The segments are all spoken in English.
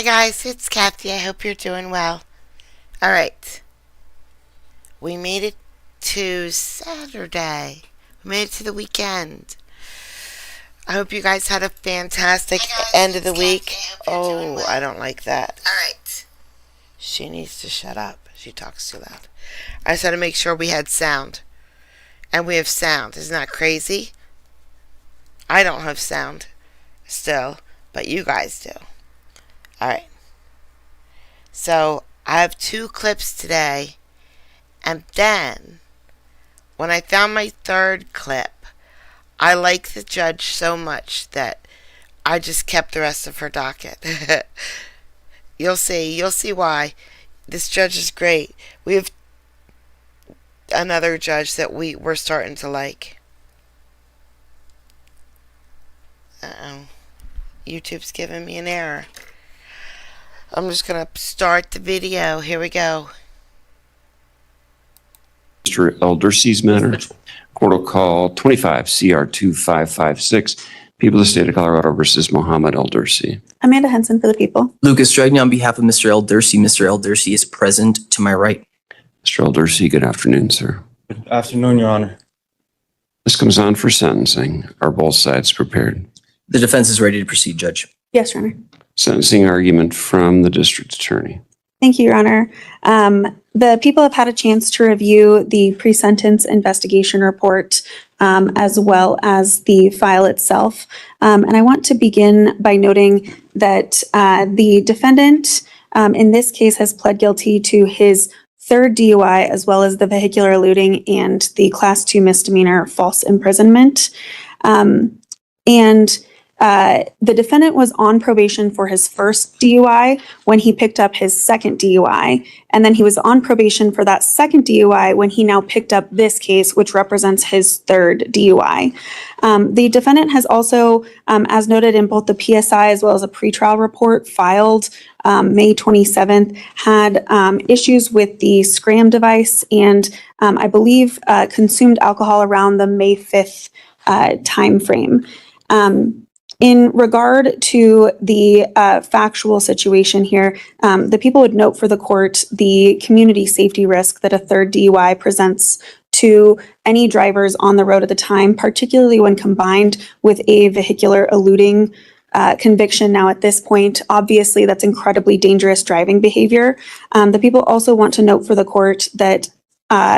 guys, it's Kathy. I hope you're doing well. Alright. We made it to Saturday. We made it to the weekend. I hope you guys had a fantastic end of the week. Oh, I don't like that. Alright. She needs to shut up. She talks too loud. I just had to make sure we had sound. And we have sound. Isn't that crazy? I don't have sound still, but you guys do. Alright. So, I have 2 clips today. And then, when I found my 3rd clip, I like the judge so much that I just kept the rest of her docket. You'll see why. This judge is great. We have another judge that we're starting to like. Uh-oh. YouTube's giving me an error. I'm just going to start the video. Here we go. Mr. Eldersey's matter. Court will call 25 CR 2556. People of the State of Colorado versus Mohammed Eldersey. Amanda Henson for the people. Lucas Dragna on behalf of Mr. Eldersey. Mr. Eldersey is present to my right. Mr. Eldersey, good afternoon, sir. Good afternoon, Your Honor. This comes on for sentencing. Are both sides prepared? The defense is ready to proceed, Judge. Yes, Your Honor. Sentencing argument from the district attorney. Thank you, Your Honor. The people have had a chance to review the pre-sentence investigation report as well as the file itself. And I want to begin by noting that the defendant in this case has pled guilty to his 3rd DUI as well as the vehicular eluding and the Class 2 misdemeanor false imprisonment. The defendant was on probation for his 1st DUI when he picked up his 2nd DUI. And then he was on probation for that 2nd DUI when he now picked up this case, which represents his 3rd DUI. The defendant has also, as noted in both the PSI as well as a pretrial report filed May 27th, had issues with the Scram device and I believe consumed alcohol around the May 5th timeframe. In regard to the factual situation here, the people would note for the court the community safety risk that a 3rd DUI presents to any drivers on the road at the time, particularly when combined with a vehicular eluding conviction. Now at this point, obviously that's incredibly dangerous driving behavior. The people also want to note for the court that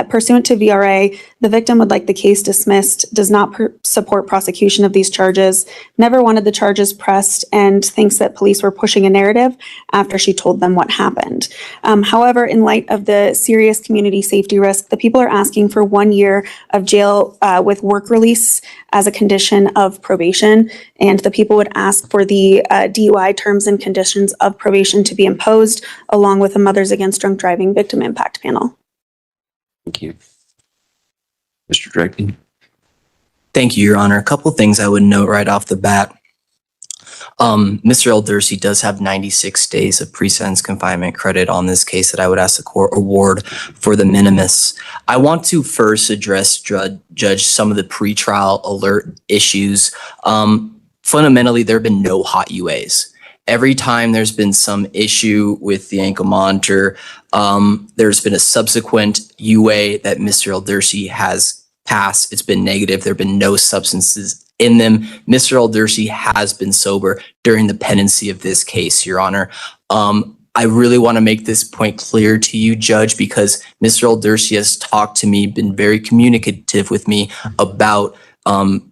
pursuant to VRA, the victim would like the case dismissed, does not support prosecution of these charges, never wanted the charges pressed, and thinks that police were pushing a narrative after she told them what happened. However, in light of the serious community safety risk, the people are asking for 1 year of jail with work release as a condition of probation, and the people would ask for the DUI terms and conditions of probation to be imposed, along with a Mothers Against Drunk Driving Victim Impact Panel. Thank you. Mr. Dragna. Thank you, Your Honor. A couple things I would note right off the bat. Mr. Eldersey does have 96 days of pre-sentence confinement credit on this case that I would ask the court award for the minimus. I want to first address, Judge, some of the pretrial alert issues. Fundamentally, there have been no hot UAs. Every time there's been some issue with the ankle monitor, there's been a subsequent UA that Mr. Eldersey has passed. It's been negative. There have been no substances in them. Mr. Eldersey has been sober during the pendency of this case, Your Honor. I really want to make this point clear to you, Judge, because Mr. Eldersey has talked to me, been very communicative with me about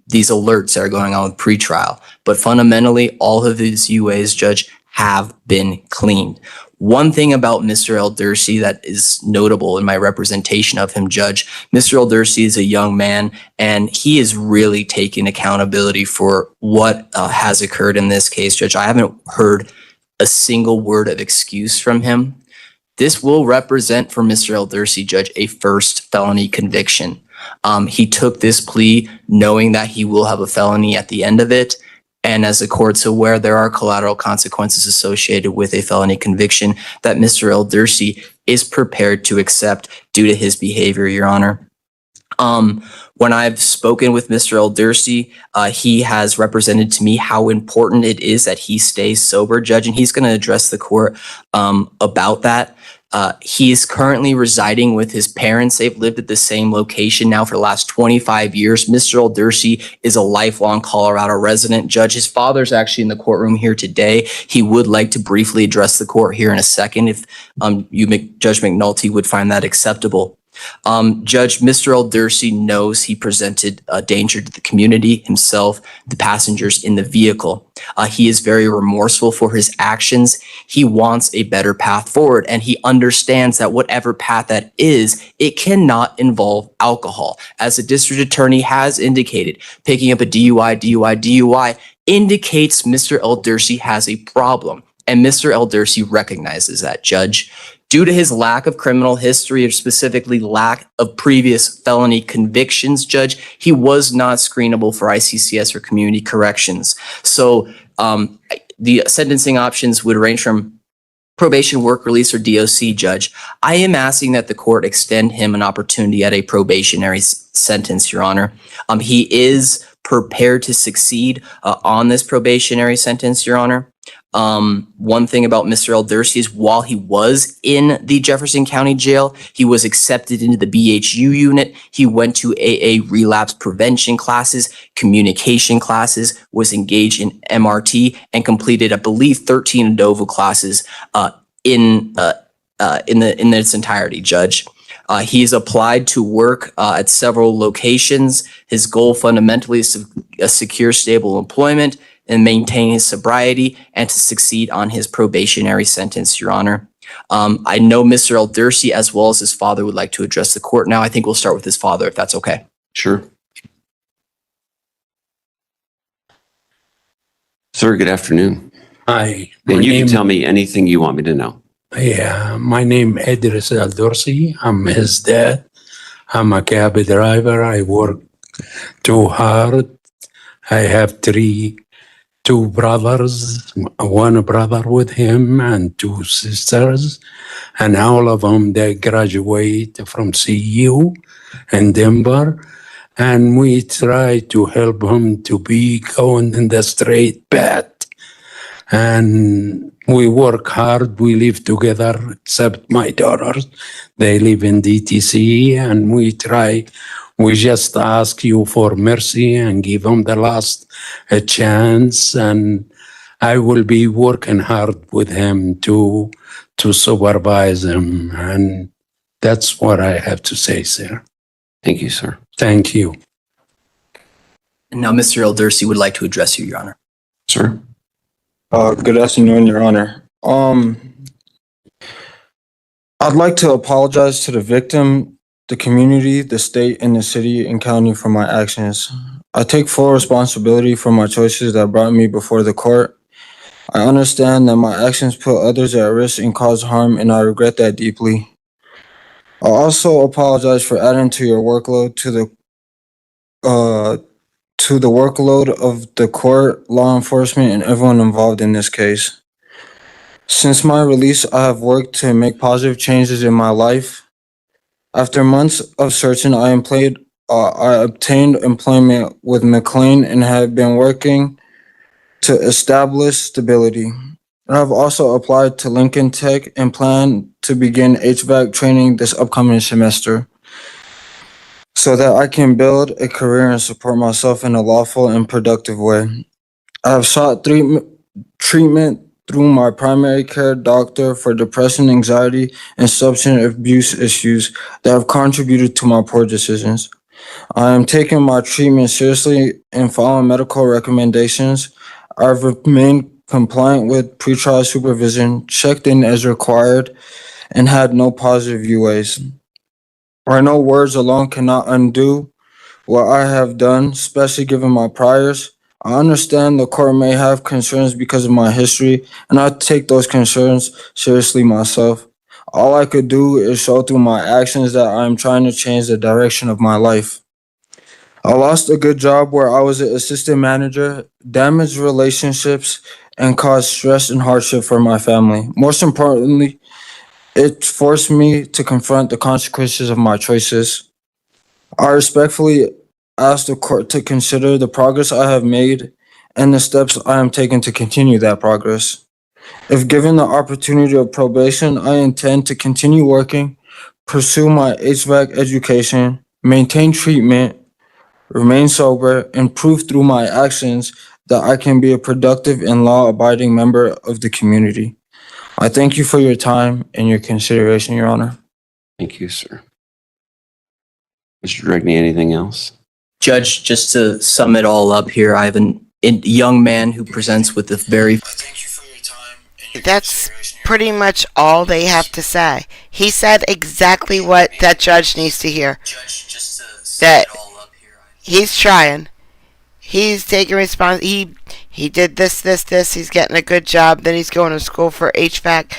these alerts that are going on with pretrial. But fundamentally, all of these UAs, Judge, have been cleaned. One thing about Mr. Eldersey that is notable in my representation of him, Judge, Mr. Eldersey is a young man, and he is really taking accountability for what has occurred in this case, Judge. I haven't heard a single word of excuse from him. This will represent for Mr. Eldersey, Judge, a 1st felony conviction. He took this plea knowing that he will have a felony at the end of it. And as the court's aware, there are collateral consequences associated with a felony conviction that Mr. Eldersey is prepared to accept due to his behavior, Your Honor. When I've spoken with Mr. Eldersi, he has represented to me how important it is that he stays sober, Judge, and he's going to address the court about that. He is currently residing with his parents. They've lived at the same location now for the last 25 years. Mr. Eldersi is a lifelong Colorado resident. Judge, his father's actually in the courtroom here today. He would like to briefly address the court here in a second if Judge McNulty would find that acceptable. Judge, Mr. Eldersi knows he presented a danger to the community, himself, the passengers in the vehicle. He is very remorseful for his actions. He wants a better path forward, and he understands that whatever path that is, it cannot involve alcohol. As the district attorney has indicated, picking up a DUI indicates Mr. Eldersi has a problem, and Mr. Eldersi recognizes that, Judge. Due to his lack of criminal history, or specifically lack of previous felony convictions, Judge, he was not screenable for ICCS or community corrections. So the sentencing options would range from probation, work release, or DOC, Judge. I am asking that the court extend him an opportunity at a probationary sentence, Your Honor. He is prepared to succeed on this probationary sentence, Your Honor. One thing about Mr. Eldersi is while he was in the Jefferson County Jail, he was accepted into the BHU unit. He went to AA relapse prevention classes, communication classes, was engaged in MRT, and completed, I believe, 13 ANOVA classes in its entirety, Judge. He has applied to work at several locations. His goal fundamentally is to secure stable employment and maintain his sobriety and to succeed on his probationary sentence, Your Honor. I know Mr. Eldersi, as well as his father, would like to address the court now. I think we'll start with his father, if that's okay. Sure. Sir, good afternoon. Hi. And you can tell me anything you want me to know. Yeah, my name Idris Eldersi. I'm his dad. I'm a cab driver. I work too hard. I have two brothers, one brother with him and two sisters, and all of them, they graduate from CU in Denver. And we try to help them to be going in the straight path. And we work hard. We live together, except my daughters. They live in DTC, and we just ask you for mercy and give them the last chance. And I will be working hard with him to supervise him. And that's what I have to say, sir. Thank you, sir. Thank you. And now Mr. Eldersi would like to address you, Your Honor. Sir? Good afternoon, Your Honor. I'd like to apologize to the victim, the community, the state, and the city and county for my actions. I take full responsibility for my choices that brought me before the court. I understand that my actions put others at risk and cause harm, and I regret that deeply. I also apologize for adding to your workload to the workload of the court, law enforcement, and everyone involved in this case. Since my release, I have worked to make positive changes in my life. After months of searching, I obtained employment with McLean and have been working to establish stability. I have also applied to Lincoln Tech and plan to begin HVAC training this upcoming semester so that I can build a career and support myself in a lawful and productive way. I have sought treatment through my primary care doctor for depression, anxiety, and substance abuse issues that have contributed to my poor decisions. I am taking my treatment seriously and following medical recommendations. I've remained compliant with pretrial supervision, checked in as required, and had no positive UAs. I know words alone cannot undo what I have done, especially given my priors. I understand the court may have concerns because of my history, and I take those concerns seriously myself. All I could do is show through my actions that I am trying to change the direction of my life. I lost a good job where I was an assistant manager, damaged relationships, and caused stress and hardship for my family. Most importantly, it forced me to confront the consequences of my choices. I respectfully ask the court to consider the progress I have made and the steps I am taking to continue that progress. If given the opportunity of probation, I intend to continue working, pursue my HVAC education, maintain treatment, remain sober, and prove through my actions that I can be a productive and law-abiding member of the community. I thank you for your time and your consideration, Your Honor. Thank you, sir. Mr. Dregney, anything else? Judge, just to sum it all up here, I have a young man who presents with a very Thank you for your time and your That's consideration, Your pretty much all they have to say. He said exactly what that judge needs to hear. Judge, just to That sum it all up here. he's trying. He's taking he did this. He's getting a good job. Then he's going to school for HVAC.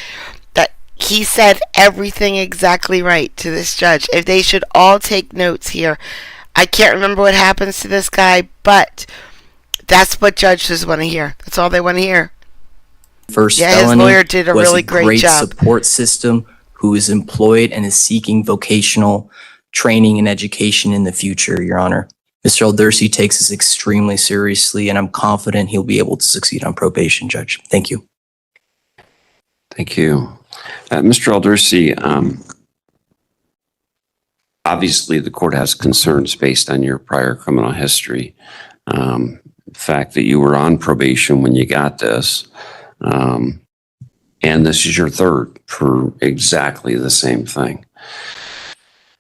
That he said everything exactly right to this judge. If they should all take notes here. I can't remember what happens to this guy, but that's what judges want to hear. That's all they want to hear. First Yeah, his felony lawyer did a was really great great job. support system who is employed and is seeking vocational training and education in the future, Your Honor. Mr. Eldersi takes this extremely seriously, and I'm confident he'll be able to succeed on probation, Judge. Thank you. Thank you. Mr. Eldersi, obviously the court has concerns based on your prior criminal history. The fact that you were on probation when you got this, and this is your third for exactly the same thing.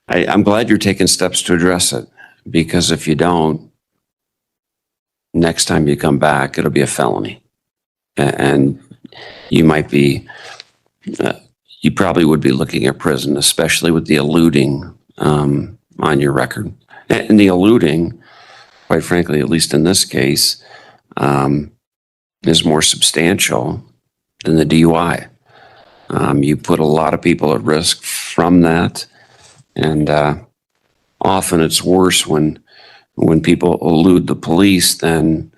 I'm glad you're taking steps to address it, because if you don't, next time you come back, it'll be a felony. And you might be, you probably would be looking at prison, especially with the eluding on your record. And the eluding, quite frankly, at least in this case, is more substantial than the DUI. You put a lot of people at risk from that, and often it's worse when people elude the police than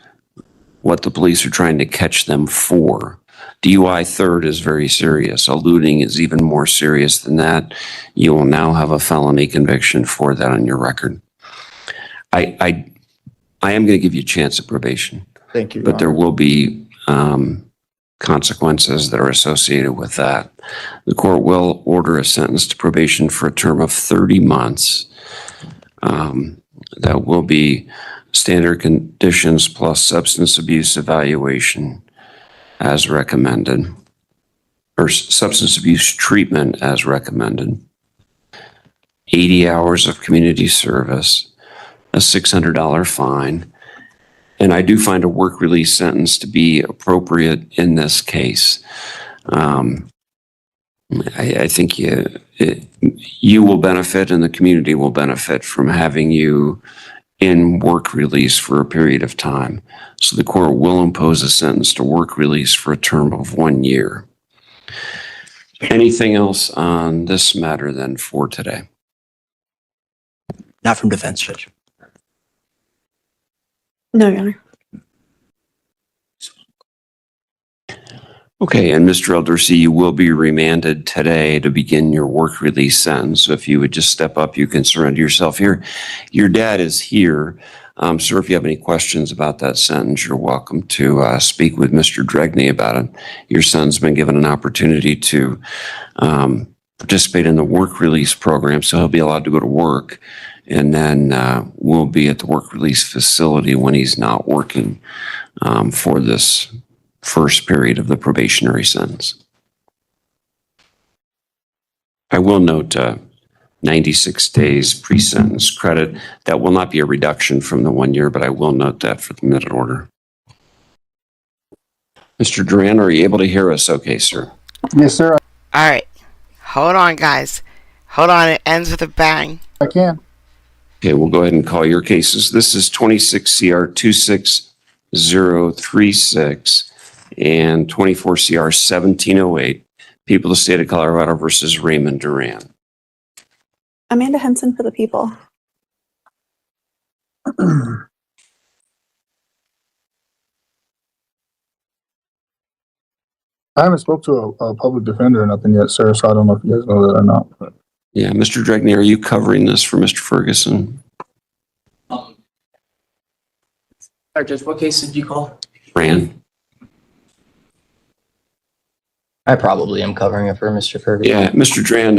what the police are trying to catch them for. DUI third is very serious. Eluding is even more serious than that. You will now have a felony conviction for that on your record. I am going to give you a chance at probation. Thank you, Your But there Honor. will be consequences that are associated with that. The court will order a sentence to probation for a term of 30 months. That will be standard conditions plus substance abuse evaluation as recommended, or substance abuse treatment as recommended, 80 hours of community service, a $600 fine, and I do find a work release sentence to be appropriate in this case. I think you will benefit and the community will benefit from having you in work release for a period of time. So the court will impose a sentence to work release for a term of 1 year. Anything else on this matter then for today? Not from defense, Judge. No, Your Honor. Okay, and Mr. Eldersi, you will be remanded today to begin your work release sentence. So if you would just step up, you can surrender yourself here. Your dad is here. Sir, if you have any questions about that sentence, you're welcome to speak with Mr. Dregney about it. Your son's been given an opportunity to participate in the work release program, so he'll be allowed to go to work. And then we'll be at the work release facility when he's not working for this first period of the probationary sentence. I will note 96 days pre-sentence credit. That will not be a reduction from the 1 year, but I will note that for the minute order. Mr. Duran, are you able to hear us okay, sir? Yes, sir, All right. Hold on, guys. Hold on. It ends with a bang. I can. Okay, we'll go ahead and call your cases. This is 26 CR 26036 and 24 CR 1708. People of the state of Colorado versus Raymond Duran. Amanda Henson for the people. I haven't spoke to a public defender or nothing yet, sir, so I don't know if you guys know that or not. But Yeah, Mr. Dregney, are you covering this for Mr. Ferguson? Sorry, Judge, what case did you call? Fran? I probably am covering it for Mr. Kirby. Yeah, Mr. Dran,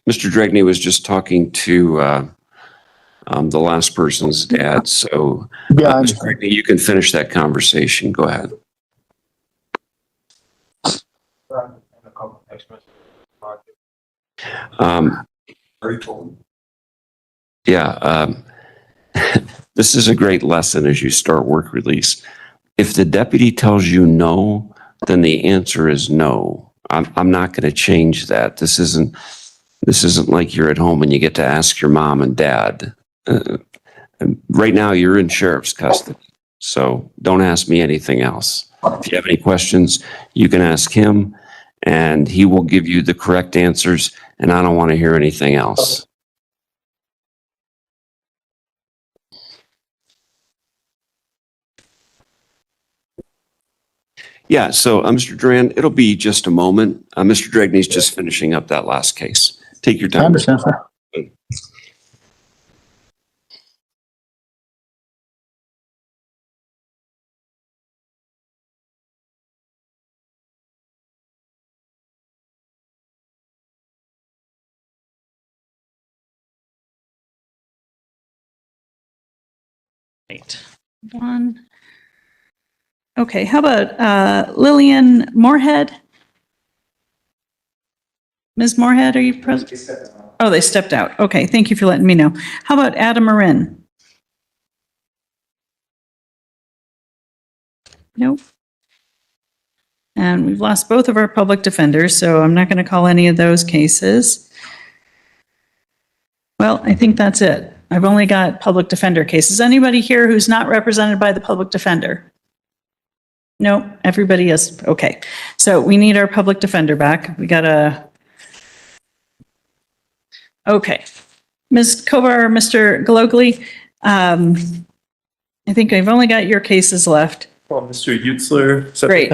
Mr. Dregney was just talking to the last person's dad. So, Yeah, I Mr. understand. Dregney, you can finish that conversation. Go ahead. Um, yeah, this is a great lesson as you start work release. If the deputy tells you no, then the answer is no. I'm not going to change that. This isn't like you're at home and you get to ask your mom and dad. Right now, you're in sheriff's custody, so don't ask me anything else. If you have any questions, you can ask him, and he will give you the correct answers, and I don't want to hear anything else. Yeah, so Mr. Duran, it'll be just a moment. Mr. Dregney's just finishing up that last case. Take your I time. understand, sir. Right. One. Okay, how about Lillian Moorhead? Ms. Moorhead, are you present? Oh, they stepped out. Okay, thank you for letting me know. How about Adam Marin? Nope. And we've lost both of our public defenders, so I'm not going to call any of those cases. Well, I think that's it. I've only got public defender cases. Anybody here who's not represented by the public defender? No, everybody is. Okay. So we need our public defender back. We got a. Okay. Ms. Kovar, Mr. Galogli, I think I've only got your cases left. Well, Mr. Utzler, Great.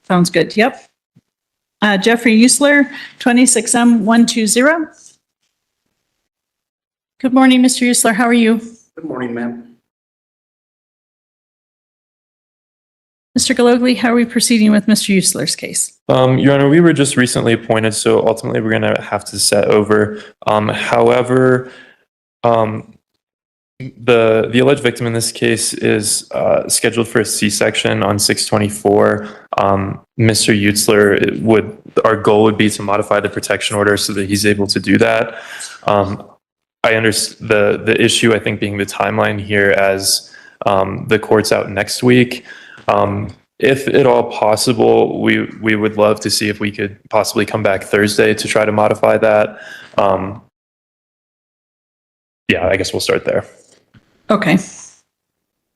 Sounds good. Yep. Jeffrey Usler, 26M120. Good morning, Mr. Usler. How are you? Good morning, ma'am. Mr. Galogli, how are we proceeding with Mr. Usler's case? Your Honor, we were just recently appointed, so ultimately we're going to have to set over. However, the alleged victim in this case is scheduled for a C-section on 6/24. Mr. Utzler, our goal would be to modify the protection order so that he's able to do that. I understand the issue, I think, being the timeline here as the court's out next week. If at all possible, we would love to see if we could possibly come back Thursday to try to modify that. Yeah, I guess we'll start there. Okay.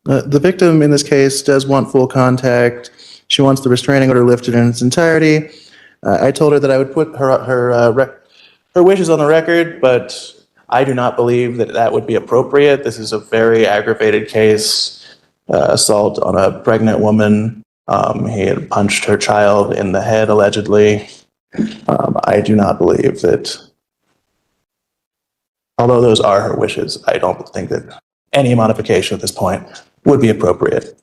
The victim in this case does want full contact. She wants the restraining order lifted in its entirety. I told her that I would put her wishes on the record, but I do not believe that that would be appropriate. This is a very aggravated case, assault on a pregnant woman. He had punched her child in the head, allegedly. I do not believe that, although those are her wishes, I don't think that any modification at this point would be appropriate.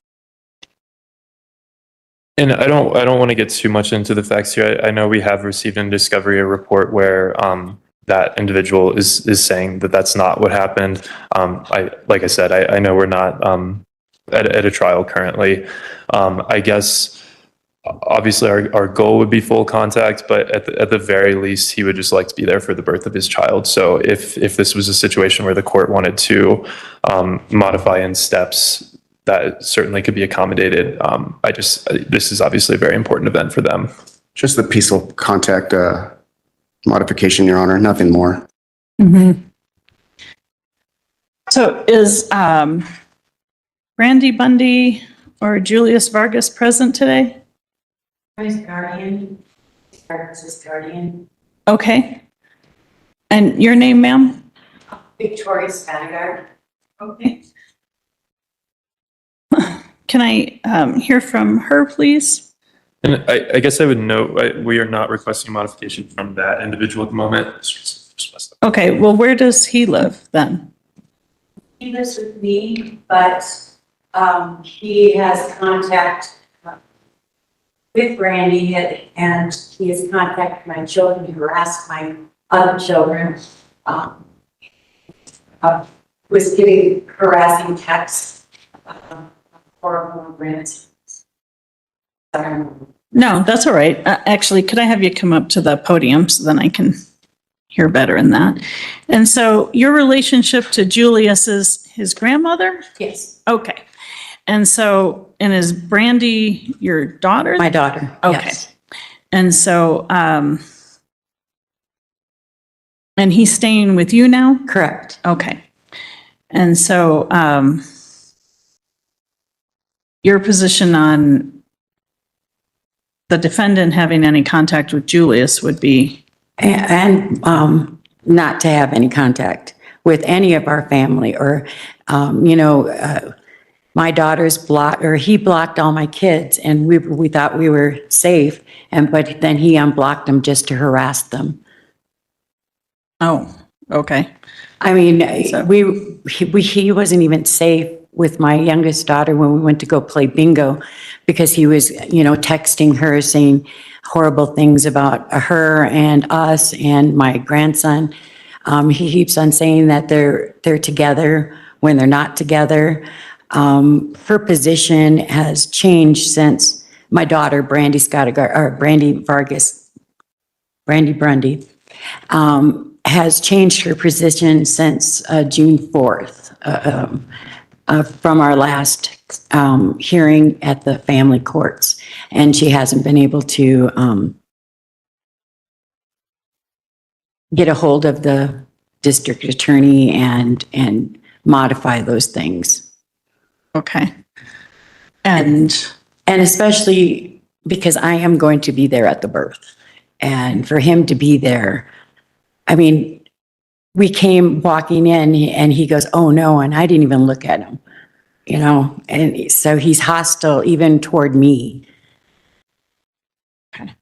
And I don't want to get too much into the facts here. I know we have received in discovery a report where that individual is saying that that's not what happened. Like I said, I know we're not at a trial currently. I guess obviously our goal would be full contact, but at the very least, he would just like to be there for the birth of his child. So if this was a situation where the court wanted to modify in steps, that certainly could be accommodated. This is obviously a very important event for them. Just the peaceful contact modification, Your Honor, nothing more. Mm-hmm. So is Randy Bundy or Julius Vargas present today? His guardian. His guardian. Okay. And your name, ma'am? Victoria Spanagard. Okay. Can I hear from her, please? And I guess I would note, we are not requesting modification from that individual at the moment. Okay, well, where does he live then? He lives with me, but He has contact with Brandy and he has contacted my children to harass my other children. Was getting harassing texts for grandsons. No, that's all right. Actually, could I have you come up to the podium so then I can hear better in that? And so your relationship to Julius is his grandmother? Yes. Okay. And so, and is Brandy your daughter? My daughter. Okay. Yes. And so, and he's staying with you now? Correct. Okay. And so, your position on the defendant having any contact with Julius would be? And not to have any contact with any of our family or, my daughter's blocked, or he blocked all my kids and we thought we were safe. But then he unblocked them just to harass them. Oh, okay. I mean, he wasn't even safe with my youngest daughter when we went to go play bingo because he was, texting her saying horrible things about her and us and my grandson. He keeps on saying that they're together when they're not together. Her position has changed since my daughter, Brandy Grundy, has changed her position since June 4th from our last hearing at the family courts. And she hasn't been able to get a hold of the district attorney and modify those things. Okay. And especially because I am going to be there at the birth. And for him to be there, I mean, we came walking in and he goes, "Oh no," and I didn't even look at him, and so he's hostile even toward me. okay.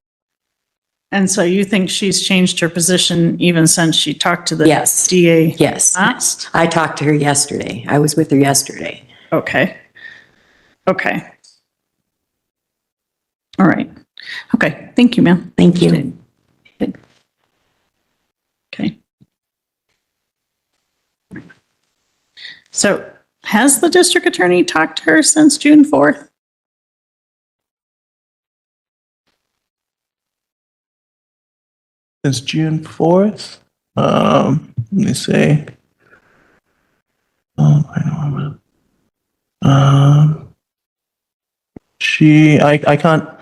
And so you think she's changed her position even since she talked to the Yes. DA? Yes. Last? I talked to her yesterday. I was with her yesterday. Okay. Okay. All right. Okay. Thank you, ma'am. Thank you. Okay. So has the district attorney talked to her since June 4th? Since June 4th. Let me see. Oh, I know.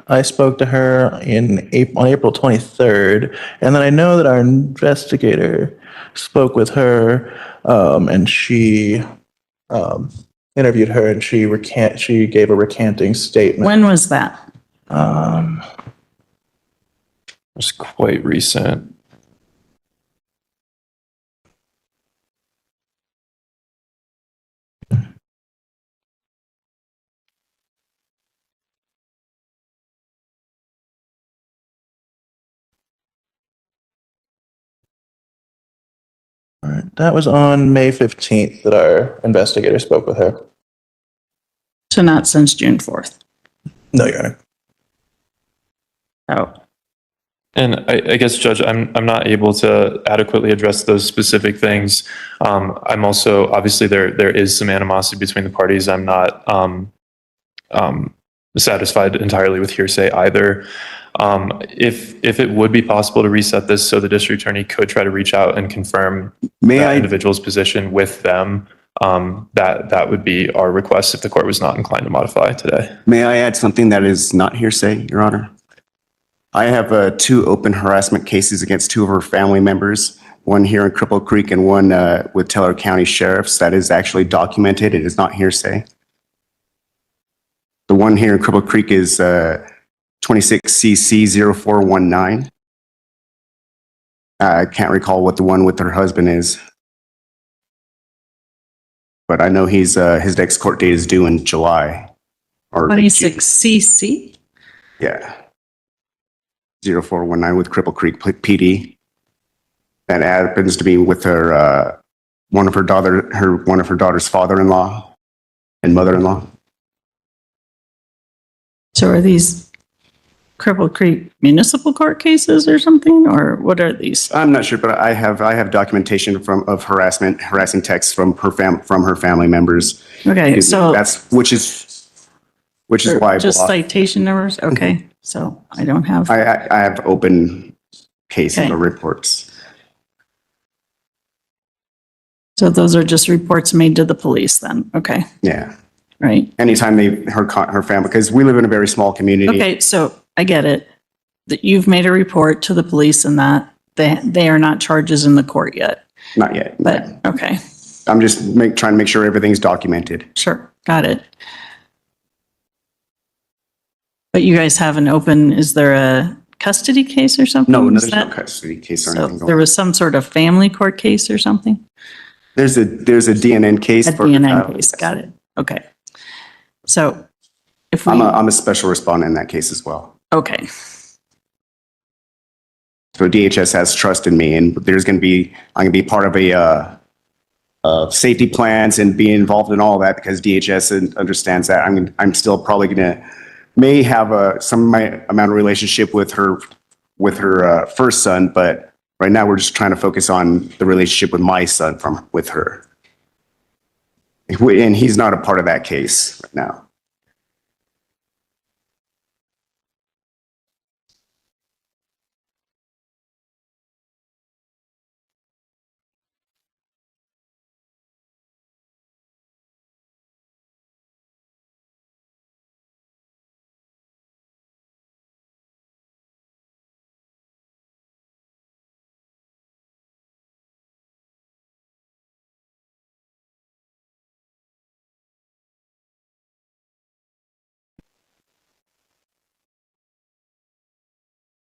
I spoke to her on April 23rd, and then I know that our investigator spoke with her, and she interviewed her, and she gave a recanting statement. When was that? It was quite recent. All right, that was on May 15th that our investigator spoke with her. So not since June 4th. No, Your Honor. Oh, And I guess, Judge, I'm not able to adequately address those specific things. I'm also, obviously, there is some animosity between the parties. I'm not satisfied entirely with hearsay either. If it would be possible to reset this so the district attorney could try to reach out and confirm that individual's position with them, that would be our request if the court was not inclined to modify today. May I add something that is not hearsay, Your Honor? I have 2 open harassment cases against 2 of her family members, one here in Cripple Creek and one with Teller County Sheriffs. That is actually documented. It is not hearsay. The one here in Cripple Creek is 26CC0419. I can't recall what the one with her husband is, but I know his next court date is due in July. Or 26CC? Yeah. 0419 with Cripple Creek PD. That happens to be with her one of her daughter's father-in-law and mother-in-law. So are these Cripple Creek Municipal Court cases or something, or what are these? I'm not sure, but I have documentation of harassing texts from her family members. Okay, so. Which is why I Just blocked. citation numbers? Okay, so I don't have. I have open cases Okay. or reports. So those are just reports made to the police then? Okay, Yeah. right. Anytime her family, because we live in a very small community. Okay, so I get it. That you've made a report to the police and that they are not charges in the court yet, Not yet. but okay, I'm just trying to make sure everything's documented. sure, got it. But you guys have an open, is there a custody case or something? No, Is there's no that- custody case or So anything going there on. was some sort of family court case or something? There's a DNN case. A DNN case, got it. Okay. So if we, I'm a special respondent in that case as well. okay, So DHS has trust in me, and I'm going to be part of safety plans and be involved in all that because DHS understands that. I'm still probably may have some of my amount of relationship with her first son, but right now we're just trying to focus on the relationship with my son with her. And he's not a part of that case right now.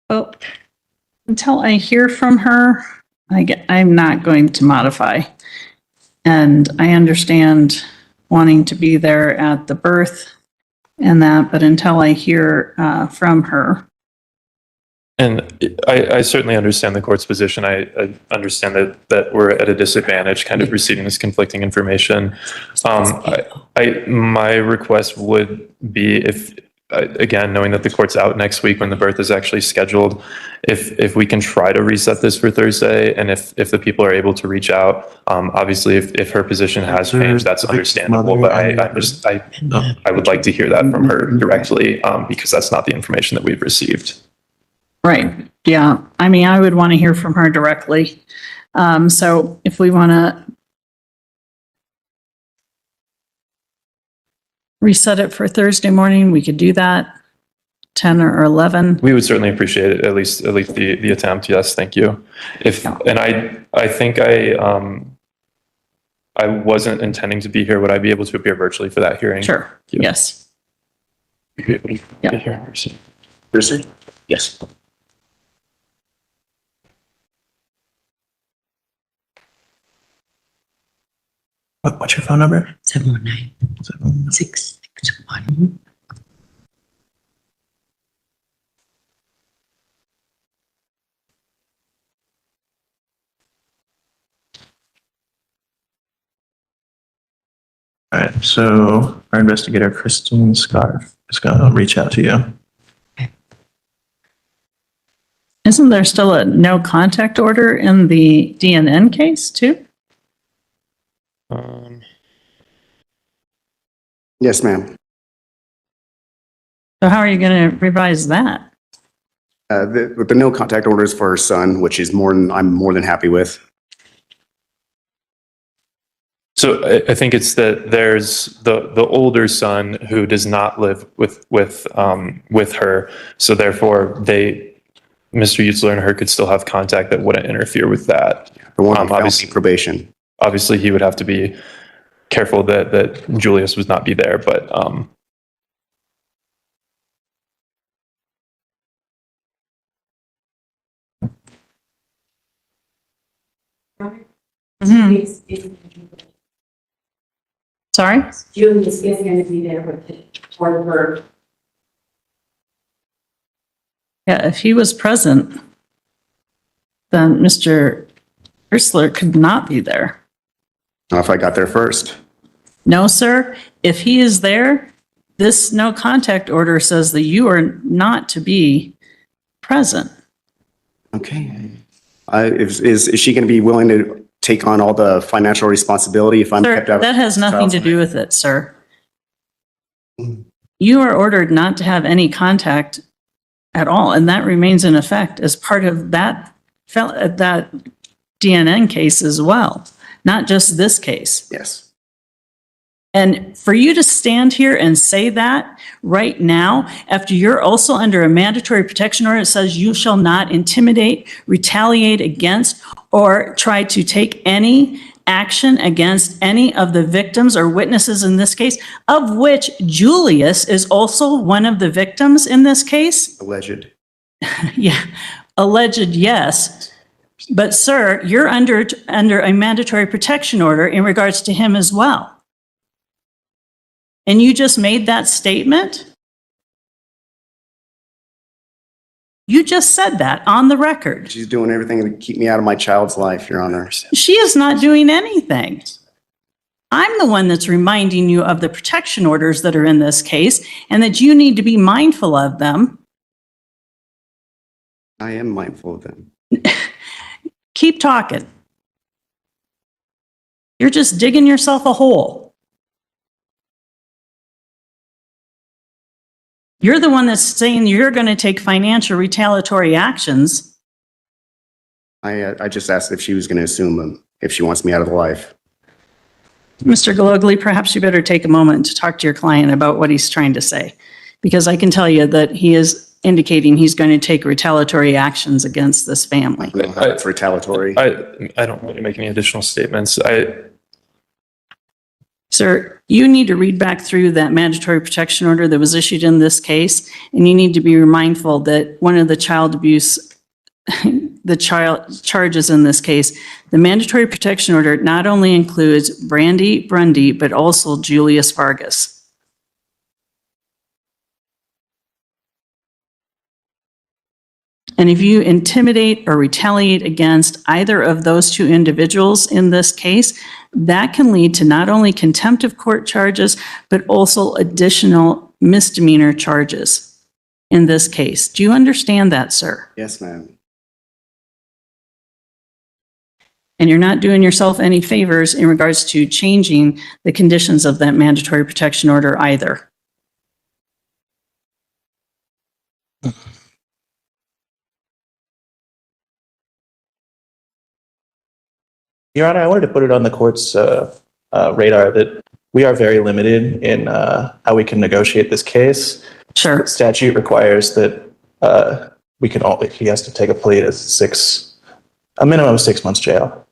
well, until I hear from her, I'm not going to modify. And I understand wanting to be there at the birth and that, but until I hear from her. And I certainly understand the court's position. I understand that we're at a disadvantage kind of receiving this conflicting information. My request would be if, again, knowing that the court's out next week when the birth is actually scheduled, if we can try to reset this for Thursday, and if the people are able to reach out, obviously if her position has changed, that's understandable, but I would like to hear that from her directly, because that's not the information that we've received. Right. Yeah. I mean, I would want to hear from her directly. So if we want to reset it for Thursday morning, we could do that, 10 or 11. We would certainly appreciate it, at least the attempt. Yes, thank you. And I think I wasn't intending to be here. Would I be able to appear virtually for that hearing? Sure. Yes. Be able to Yeah. get here in person. Thursday? Yes. What's your phone number? 719-661. All right, so our investigator, Kristen Scarf, is going to reach out to you. Isn't there still a no contact order in the DNN case too? Yes, ma'am. So how are you going to revise that? The no contact orders for her son, which is I'm more than happy with. So I think it's that there's the older son who does not live with her. So therefore Mr. Utzler and her could still have contact that wouldn't interfere with that. The one on Obviously, probation. obviously he would have to be careful that Julius would not be there, but Sorry? Julius is going to be there for her. Yeah, if he was present, then Mr. Ursler could not be there. Not if I got there first. No, sir. If he is there, This no contact order says that you are not to be present. Okay. Is she going to be willing to take on all the financial responsibility if I'm Sir, kept out? that has nothing to do with it, sir. You are ordered not to have any contact at all, and that remains in effect as part of that DNN case as well, not just this case. Yes. And for you to stand here and say that right now, after you're also under a mandatory protection order, it says you shall not intimidate, retaliate against, or try to take any action against any of the victims or witnesses in this case, of which Julius is also one of the victims in this case. Alleged. Yeah, alleged, yes. But sir, you're under a mandatory protection order in regards to him as well. And you just made that statement? You just said that on the record. She's doing everything to keep me out of my child's life, Your Honor. She is not doing anything. I'm the one that's reminding you of the protection orders that are in this case and that you need to be mindful of them. I am mindful of them. Keep talking. You're just digging yourself a hole. You're the one that's saying you're going to take financial retaliatory actions. I just asked if she was going to assume them, if she wants me out of the life. Mr. Galogli, perhaps you better take a moment to talk to your client about what he's trying to say, because I can tell you that he is indicating he's going to take retaliatory actions against this family. It's retaliatory. I don't want to make any additional statements. Sir, you need to read back through that mandatory protection order that was issued in this case, and you need to be mindful that one of the child abuse, the child charges in this case, the mandatory protection order not only includes Brandy Grundy, but also Julius Vargas. And if you intimidate or retaliate against either of those two individuals in this case, that can lead to not only contempt of court charges, but also additional misdemeanor charges in this case. Do you understand that, sir? Yes, ma'am. And you're not doing yourself any favors in regards to changing the conditions of that mandatory protection order either. Your Honor, I wanted to put it on the court's radar that we are very limited in how we can negotiate this case. Sure. The statute requires that he has to take a plea to a minimum of 6 months jail.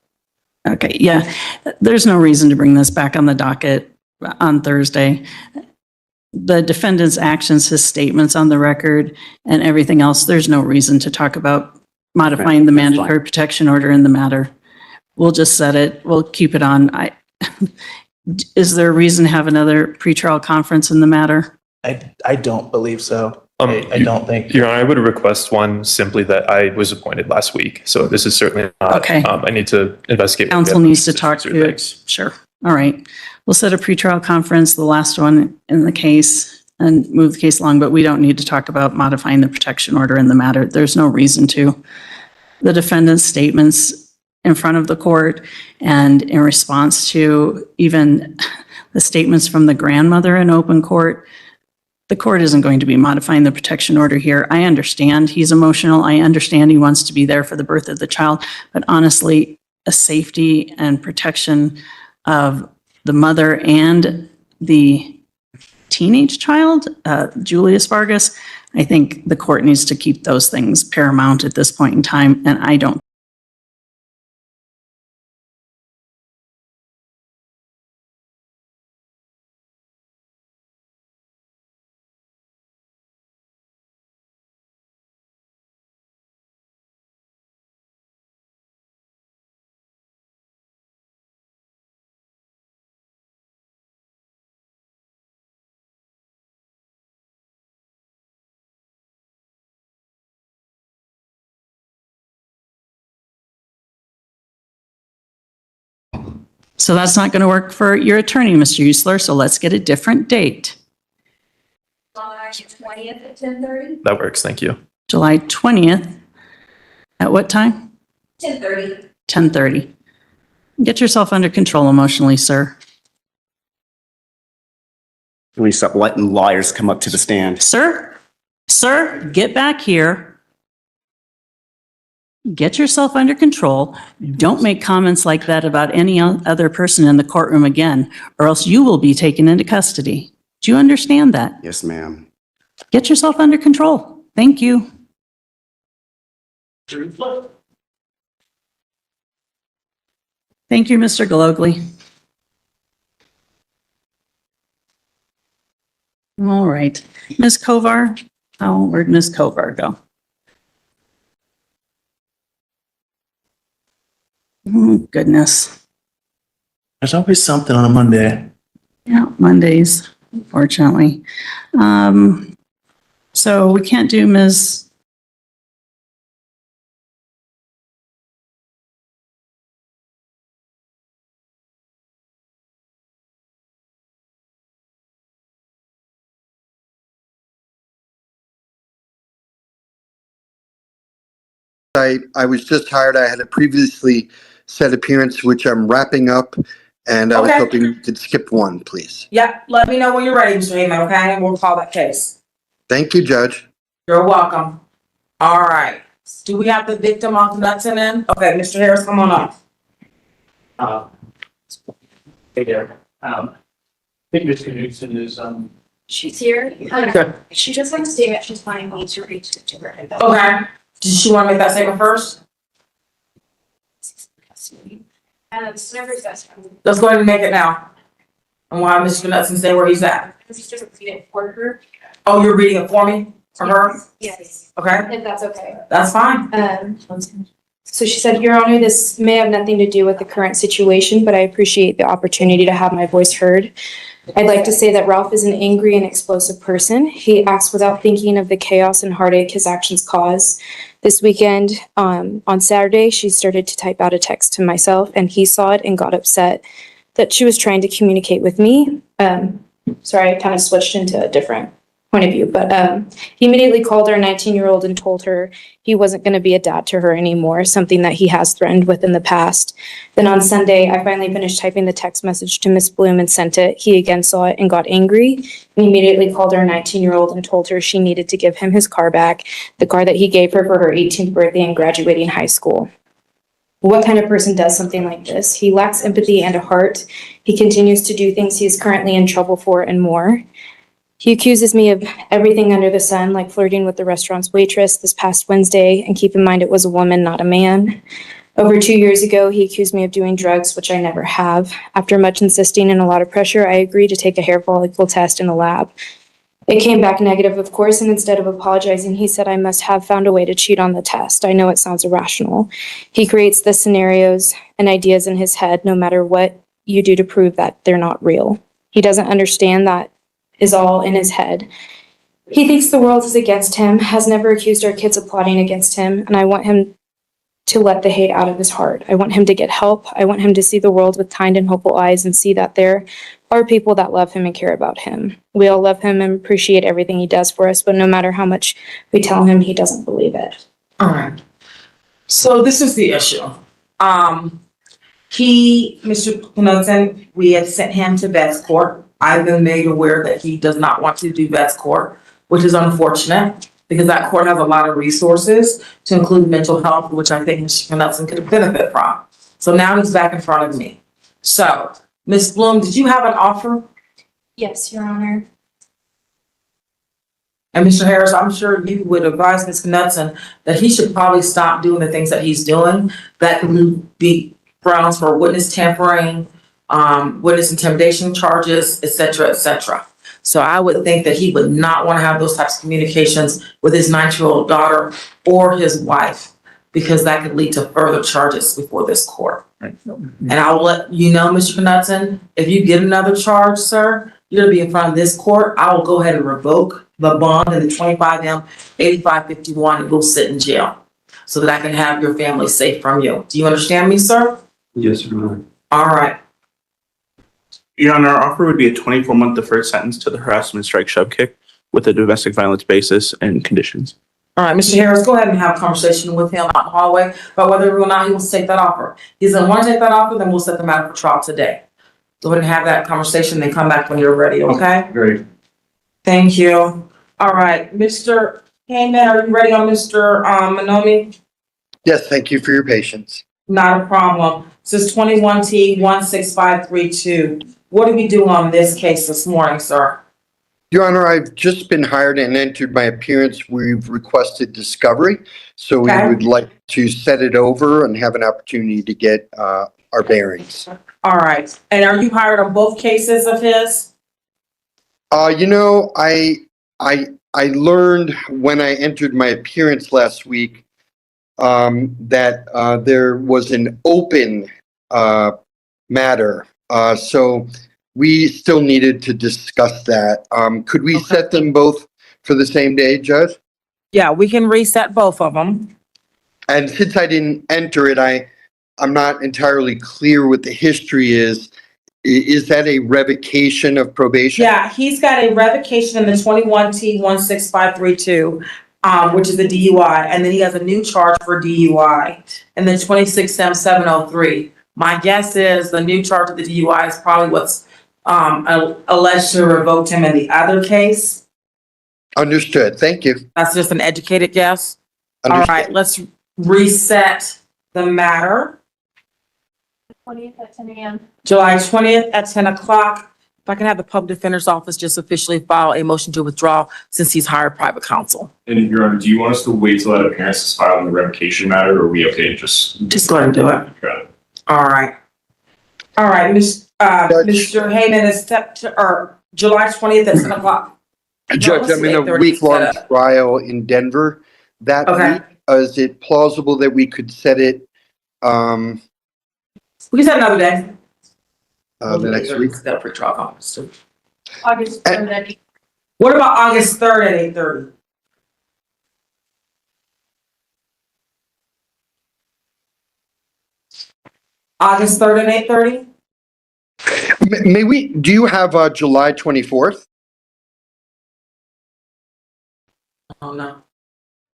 Okay, yeah. There's no reason to bring this back on the docket on Thursday. The defendant's actions, his statements on the record, and everything else, there's no reason to talk about modifying the mandatory protection order in the matter. We'll just set it. We'll keep it on. Is there a reason to have another pretrial conference in the matter? I don't believe so. I don't think. Your Honor, I would request one simply that I was appointed last week. So this is certainly not, Okay. I need to investigate. Counsel needs to talk to it. Sure. All right. We'll set a pretrial conference, the last one in the case, and move the case along, but we don't need to talk about modifying the protection order in the matter. There's no reason to. The defendant's statements in front of the court and in response to even the statements from the grandmother in open court, the court isn't going to be modifying the protection order here. I understand he's emotional. I understand he wants to be there for the birth of the child, but honestly, a safety and protection of the mother and the teenage child, Julius Vargas, I think the court needs to keep those things paramount at this point in time, and I don't. So that's not going to work for your attorney, Mr. Usler, so let's get a different date. July 20th at 10:30? That works. Thank you. July 20th. At what time? 10:30. 10:30. Get yourself under control emotionally, sir. Can we stop letting liars come up to the stand? Sir, get back here. Get yourself under control. Don't make comments like that about any other person in the courtroom again, or else you will be taken into custody. Do you understand that? Yes, ma'am. Get yourself under control. Thank you. Thank you, Mr. Galogly. All right. Ms. Kovar, where'd Ms. Kovar go? Oh, goodness. There's always something on a Monday. Yeah, Mondays, unfortunately. So we can't do Ms. I was just hired. I had a previously set appearance, which I'm wrapping up, and I was Okay. hoping you could skip one, please. Yep, let me know when you're ready, Mr. Heyman, okay? And we'll call that case. Thank you, Judge. You're welcome. All right. Do we have the victim on Knudsen in? Okay, Mr. Harris, come on up. Hey there. I think Ms. Knudsen is, She's here. Okay. She just wants to statement she's finding me to reach to her. Okay. Does she want to make that statement first? It's never best friend. Let's go ahead and make it now. And we'll have Mr. Knudsen say where he's at. This is just read it for her. Oh, you're reading it for me? For her? Yes, Okay, if that's okay. that's fine. So she said, Your Honor, this may have nothing to do with the current situation, but I appreciate the opportunity to have my voice heard. I'd like to say that Ralph is an angry and explosive person. He acts without thinking of the chaos and heartache his actions cause. This weekend, on Saturday, she started to type out a text to myself, and he saw it and got upset that she was trying to communicate with me. Sorry, I kind of switched into a different point of view, but he immediately called our 19-year-old and told her he wasn't going to be a dad to her anymore, something that he has threatened with in the past. Then on Sunday, I finally finished typing the text message to Miss Bloom and sent it. He again saw it and got angry. He immediately called our 19-year-old and told her she needed to give him his car back, the car that he gave her for her 18th birthday and graduating high school. What kind of person does something like this? He lacks empathy and a heart. He continues to do things he is currently in trouble for and more. He accuses me of everything under the sun, like flirting with the restaurant's waitress this past Wednesday, and keep in mind it was a woman, not a man. Over 2 years ago, he accused me of doing drugs, which I never have. After much insisting and a lot of pressure, I agreed to take a hair follicle test in the lab. It came back negative, of course, and instead of apologizing, he said I must have found a way to cheat on the test. I know it sounds irrational. He creates the scenarios and ideas in his head, no matter what you do to prove that they're not real. He doesn't understand that is all in his head. He thinks the world is against him, has never accused our kids of plotting against him, and I want him to let the hate out of his heart. I want him to get help. I want him to see the world with kind and hopeful eyes and see that there are people that love him and care about him. We all love him and appreciate everything he does for us, but no matter how much we tell him, he doesn't believe it. All right. So this is the issue. Mr. Knudsen, we had sent him to vet's court. I've been made aware that he does not want to do vet's court, which is unfortunate because that court has a lot of resources to include mental health, which I think Mr. Knudsen could benefit from. So now he's back in front of me. So, Ms. Bloom, did you have an offer? Yes, Your Honor. And Mr. Harris, I'm sure you would advise Ms. Knudsen that he should probably stop doing the things that he's doing. That could be grounds for witness tampering, witness intimidation charges, et cetera, et cetera. So I would think that he would not want to have those types of communications with his 9-year-old daughter or his wife, because that could lead to further charges before this court. And I will let you know, Mr. Knudsen, if you get another charge, sir, you're gonna be in front of this court. I will go ahead and revoke the bond in the 25M 8551 and go sit in jail so that I can have your family safe from you. Do you understand me, sir? yes, Your Honor. All right. Your Honor, our offer would be a 24-month deferred sentence to the harassment strike shove kick. with a domestic violence basis and conditions. All right, Mr. Harris, go ahead and have a conversation with him out in the hallway about whether or not he wants to take that offer. He doesn't want to take that offer, then we'll set the matter for trial today. Go ahead and have that conversation, then come back when you're ready, okay? Great. Thank you. All right, Mr. Heyman, are you ready on Mr. Manomi? Yes, thank you for your patience. Not a problem. This is 21T16532. What are we doing on this case this morning, sir? Your Honor, I've just been hired and entered my appearance. We've requested discovery, so we Okay. would like to set it over and have an opportunity to get our bearings. All right, and are you hired on both cases of his? You know, I learned when I entered my appearance last week that there was an open matter. So we still needed to discuss that. Could we set them both for the same day, Judge? Yeah, we can reset both of them. And since I didn't enter it, I'm not entirely clear what the history is. Is that a revocation of probation? Yeah, he's got a revocation in the 21T16532, which is the DUI, and then he has a new charge for DUI and then 26M703. My guess is the new charge of the DUI is probably what's alleged to revoke him in the other case. Understood. Thank you. That's just an educated guess. Understood. All right, let's reset the matter. 20th at 10 a.m. July 20th at 10 o'clock. If I can have the public defender's office just officially file a motion to withdraw since he's hired private counsel. And Your Honor, do you want us to wait till that appearance is filed in the revocation matter, or are we okay to just? Just go ahead and do it. Got it. All right. All right, Mr. Heyman is set to, or July 20th at 10 o'clock. Judge, I'm in a 8:30 week-long set up. trial in Denver that Okay. week. Is it plausible that we could set it We can set another day. the next week? Set for trial conference. August 3rd at 8. What about August 3rd at 8:30? August 3rd at 8:30? May we, do you have July 24th? Oh, no.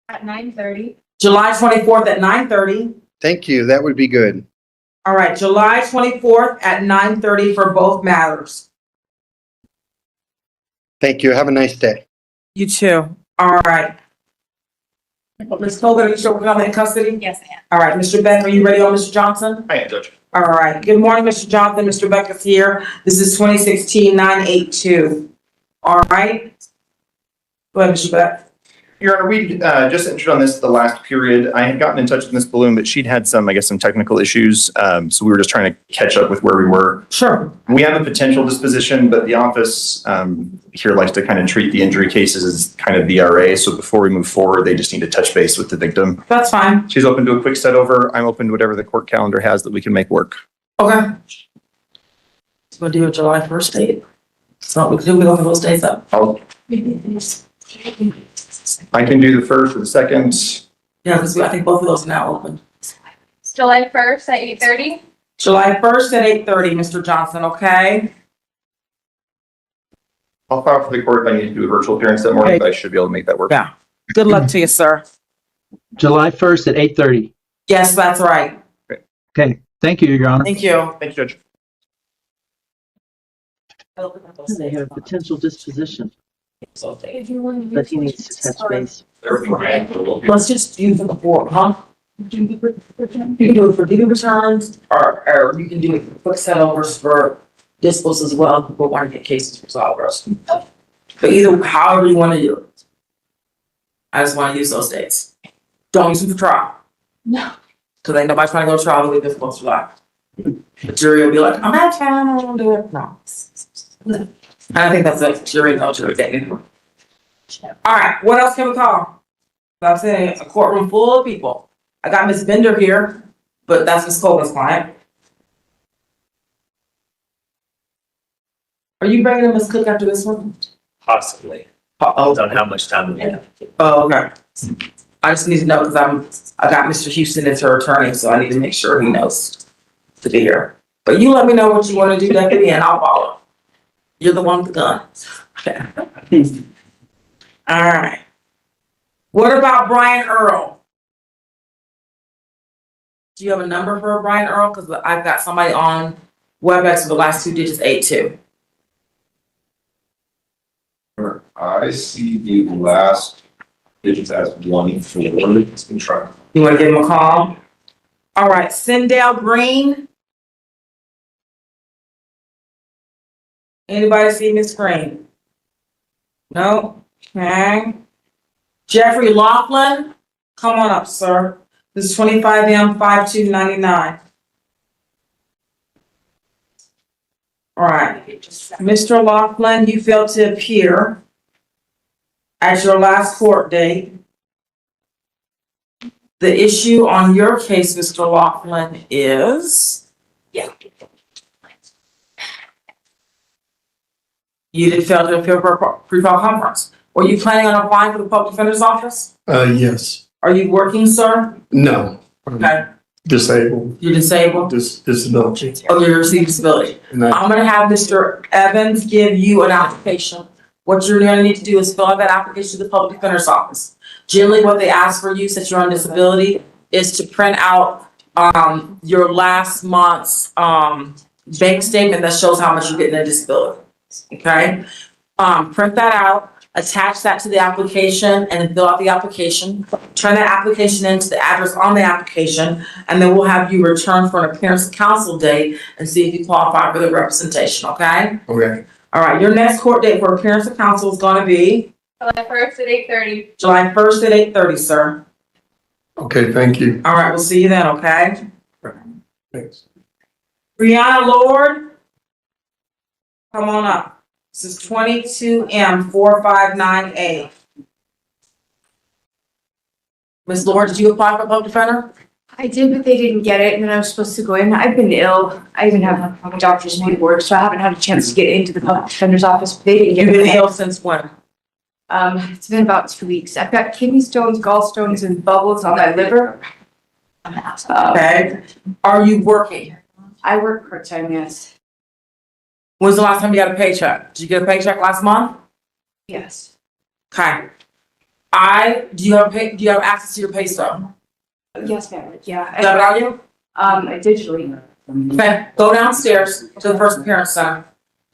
At 9:30. July 24th at 9:30. Thank you. That would be good. All right, July 24th at 9:30 for both matters. Thank you. Have a nice day. You too. All right. Ms. Colbert, are you sure we're coming in custody? Yes, I am. All right, Mr. Beck, are you ready on Mr. Johnson? I am, Judge. All right. Good morning, Mr. Johnson. Mr. Beck is here. This is 2016-982. All right. Go ahead, Mr. Beck. Your Honor, we just entered on this the last period. I had gotten in touch with Ms. Balloon, but she'd had some, I guess, some technical issues. So we were just trying to catch up with where we were. Sure. We have a potential disposition, but the office here likes to kind of treat the injury cases as kind of the RA. So before we move forward, they just need to touch base with the victim. That's fine. She's open to a quick set over. I'm open to whatever the court calendar has that we can make work. Okay. We'll do a July 1st date. So we can do one of those days up. I can do the first or the second. Yeah, because I think both of those are now open. It's July 1st at 8:30. July 1st at 8:30, Mr. Johnson, okay? I'll file for the court if I need to do a virtual appearance that morning, but I should be able to make that work. Yeah. Good luck to you, sir. July 1st at 8:30. Yes, that's right. Okay, thank you, Your Honor. Thank you. Thank you, Judge. They have potential disposition, If you want to but he needs to touch base. Let's just use them for, huh? You can do it for duty returns, or you can do it for quick setovers for dispos as well. People want to get cases resolved for us. But either, however you want to do it. I just want to use those dates. Don't use them for trial. No. Because ain't nobody trying to go to trial the way they're supposed to lie. The jury will be like, I'm not trying, I don't want to do it. No. I think that's a jury no jury day. All right, what else can we call? I'm saying a courtroom full of people. I got Ms. Bender here, but that's Ms. Colvin's client. Are you bringing in Ms. Cook after this one? Possibly. Depends on how much time we have. Oh, okay. I just need to know because I got Mr. Houston as her attorney, so I need to make sure he knows to be here. But you let me know what you want to do, deputy, and I'll follow. You're the one with the gun. Okay. All right. What about Brian Earl? Do you have a number for Brian Earl? Because I've got somebody on WebEx with the last two digits 82. I see the last digits as 1-4. You can try. You want to give him a call? All right, Sindale Green. Anybody see Miss Green? No? Okay. Jeffrey Laughlin, come on up, sir. This is 25M 5299. All right. Mr. Laughlin, you failed to appear at your last court date. The issue on your case, Mr. Laughlin, is you did fail to appear for a pre-trial conference. Were you planning on applying for the public defender's office? Yes. Are you working, sir? No. Okay. Disabled. You're disabled? Disability. Oh, you're receiving disability. I'm gonna have Mr. Evans give you an application. What you're gonna need to do is fill out that application to the public defender's office. Generally, what they ask for you, since you're on disability, is to print out, your last month's, bank statement that shows how much you're getting in disability. Okay? Print that out, attach that to the application, and then fill out the application. Turn that application into the address on the application, and then we'll have you return for an appearance of counsel date and see if you qualify for the representation, okay? Okay. All right, your next court date for appearance of counsel is gonna be July 1st at 8:30. July 1st at 8:30, sir. Okay, thank you. All right, we'll see you then, okay? Thanks. Brianna Lord, come on up. This is 22M 459A. Ms. Lord, did you apply for public defender? I did, but they didn't get it, and then I was supposed to go in. I've been ill. I even have a doctor's paperwork, so I haven't had a chance to get into the public defender's office. But they didn't get You've it. been ill since when? It's been about 2 weeks. I've got kidney stones, gallstones, and bubbles on my liver. Okay. Are you working? I work part-time, yes. When's the last time you got a paycheck? Did you get a paycheck last month? Yes. Okay. Do you have access to your pay stub? Yes, ma'am. Yeah. Is that on you? Digitally. Okay, go downstairs to the first appearance center.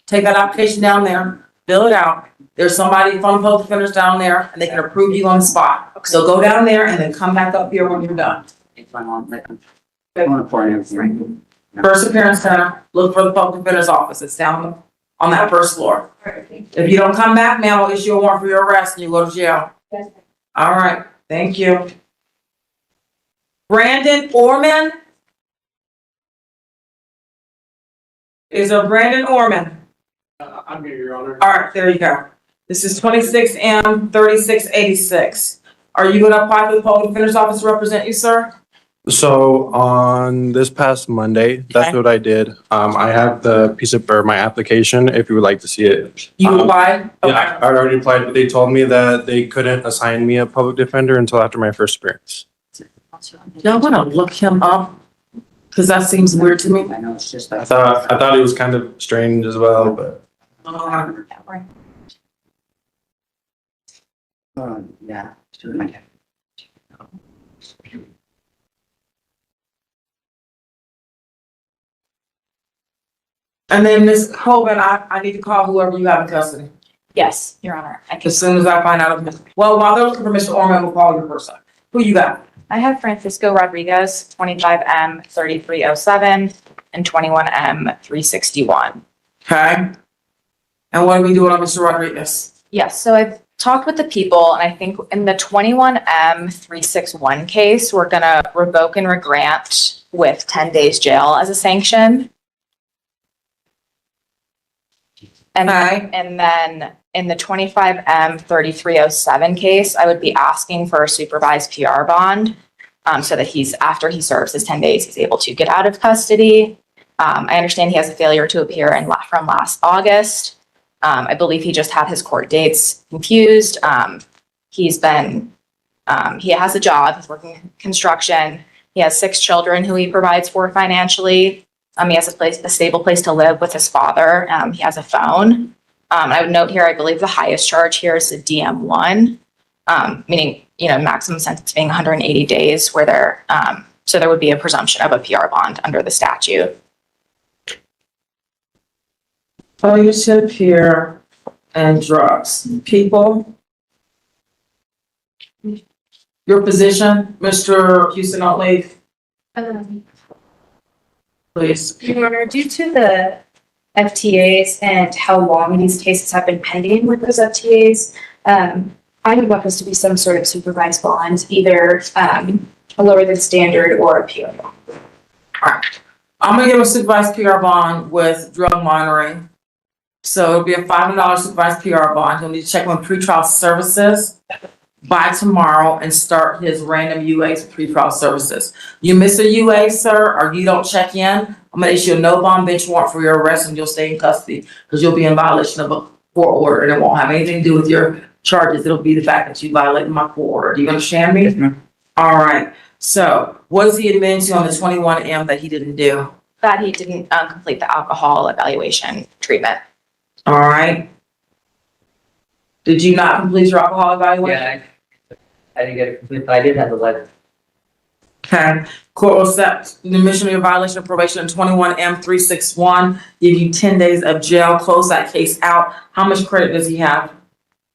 Take that application down there, fill it out. There's somebody from public defenders down there and they can approve you on the spot. So go down there and then come back up here when you're done. First appearance center, look for the public defender's office. It's down on that first floor. If you don't come back, ma'am, I'll issue a warrant for your arrest and you go to jail. All right, thank you. Brandon Orman? Is there Brandon Orman? I'm here, Your Honor. All right, there you go. This is 26M 3686. Are you gonna apply for the public defender's office to represent you, sir? So on this past Monday, that's Okay. what I did. I have the piece of, or my application, if you would like to see it. You applied? Yeah, I already applied, but they told me that they couldn't assign me a public defender until after my first appearance. Y'all wanna look him up? Cause that seems weird to me. I thought it was kind of strange as well, but. Yeah. And then Ms. Colvin, I need to call whoever you have in custody. Yes, Your Honor. As soon as I find out if well, while they're looking for Mr. Orman, we'll call your person. Who you got? I have Francisco Rodriguez, 25M 3307 and 21M 361. Okay. And what are we doing on Mr. Rodriguez? Yes, so I've talked with the people, and I think in the 21M 361 case, we're gonna revoke and regrant with 10 days jail as a sanction. And then in the 25M 3307 case, I would be asking for a supervised PR bond, so that after he serves his 10 days, he's able to get out of custody. I understand he has a failure to appear from last August. I believe he just had his court dates confused. He has a job, he's working in construction. He has 6 children who he provides for financially. He has a stable place to live with his father. He has a phone. I would note here, I believe the highest charge here is the DM1, meaning, maximum sentence being 180 days where so there would be a presumption of a PR bond under the statute. Failure to appear and drugs. People. Your position, Mr. Houston Otley, please. Your Honor, due to the FTAs and how long these cases have been pending with those FTAs, I would want this to be some sort of supervised bond, either a lower than standard or a PR bond. I'm gonna give a supervised PR bond with drug monitoring. So it'll be a $500 supervised PR bond. He'll need to check on pretrial services by tomorrow and start his random UAs for pretrial services. You miss a UA, sir, or you don't check in, I'm gonna issue a no bond bench warrant for your arrest and you'll stay in custody because you'll be in violation of a court order and it won't have anything to do with your charges. It'll be the fact that you violated my court order. Do you understand me? Yes, ma'am. All right. So what is he admitting to on the 21M that he didn't do? That he didn't complete the alcohol evaluation treatment. All right. Did you not complete your alcohol evaluation? Yeah, I didn't get it complete, but I did have the letter. Okay. Court will accept the admission of your violation of probation 21M361, give you 10 days of jail, close that case out. How much credit does he have?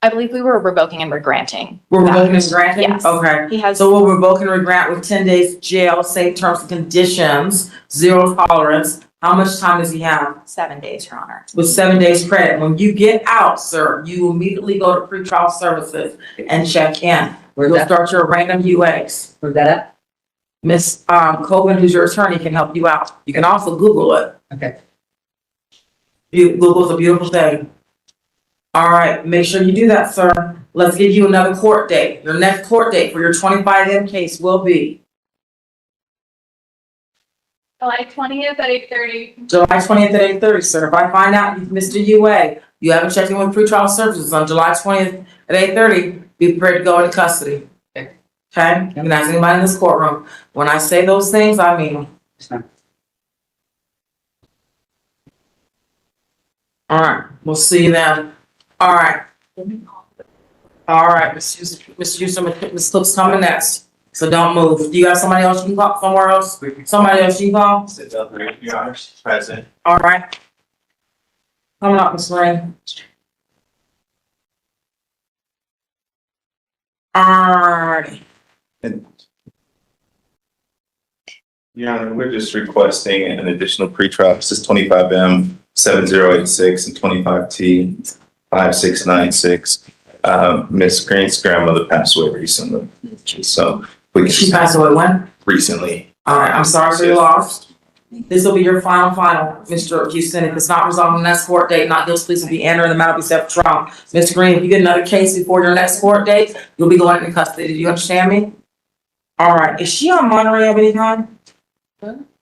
I believe we were revoking and regranting. We're revoking and granting? Yes. Okay. He has. So we'll revoke and regrant with 10 days jail, same terms and conditions, zero tolerance. How much time does he have? 7 days, Your Honor. With 7 days credit. When you get out, sir, you immediately go to pretrial services and check in. Where's You'll that? start your random UAs. Where's that at? Miss Coben, who's your attorney, can help you out. You can also Google it. Okay. Google's a beautiful thing. All right, make sure you do that, sir. Let's give you another court date. Your next court date for your 25M case will be July 20th at 8:30. July 20th at 8:30, sir. If I find out you've missed a UA, you haven't checked in with pretrial services on July 20th at 8:30, be prepared to go into custody. Okay. Okay? You can ask anybody in this courtroom. When I say those things, I mean them. Yes, ma'am. All right, we'll see you then. All right. All right, Mr. Houston, Ms. Cook's coming next, so don't move. Do you have somebody else you can call somewhere else? Somebody else you can call? Sit down, Your Honor, present. All right. Coming up, Ms. Rain. All right. Your Honor, we're just requesting an additional pretrial. This is 25M 7086 and 25T 5696. Miss Grant's grandmother passed away recently. So we can. She passed away when? Recently. All right, I'm sorry for your loss. This will be your final, Mr. Houston. If it's not resolved on the next court date, not guilty pleas will be entered and the matter will be set for trial. Mr. Green, if you get another case before your next court date, you'll be going into custody. Do you understand me? All right, is she on monitoring of any kind?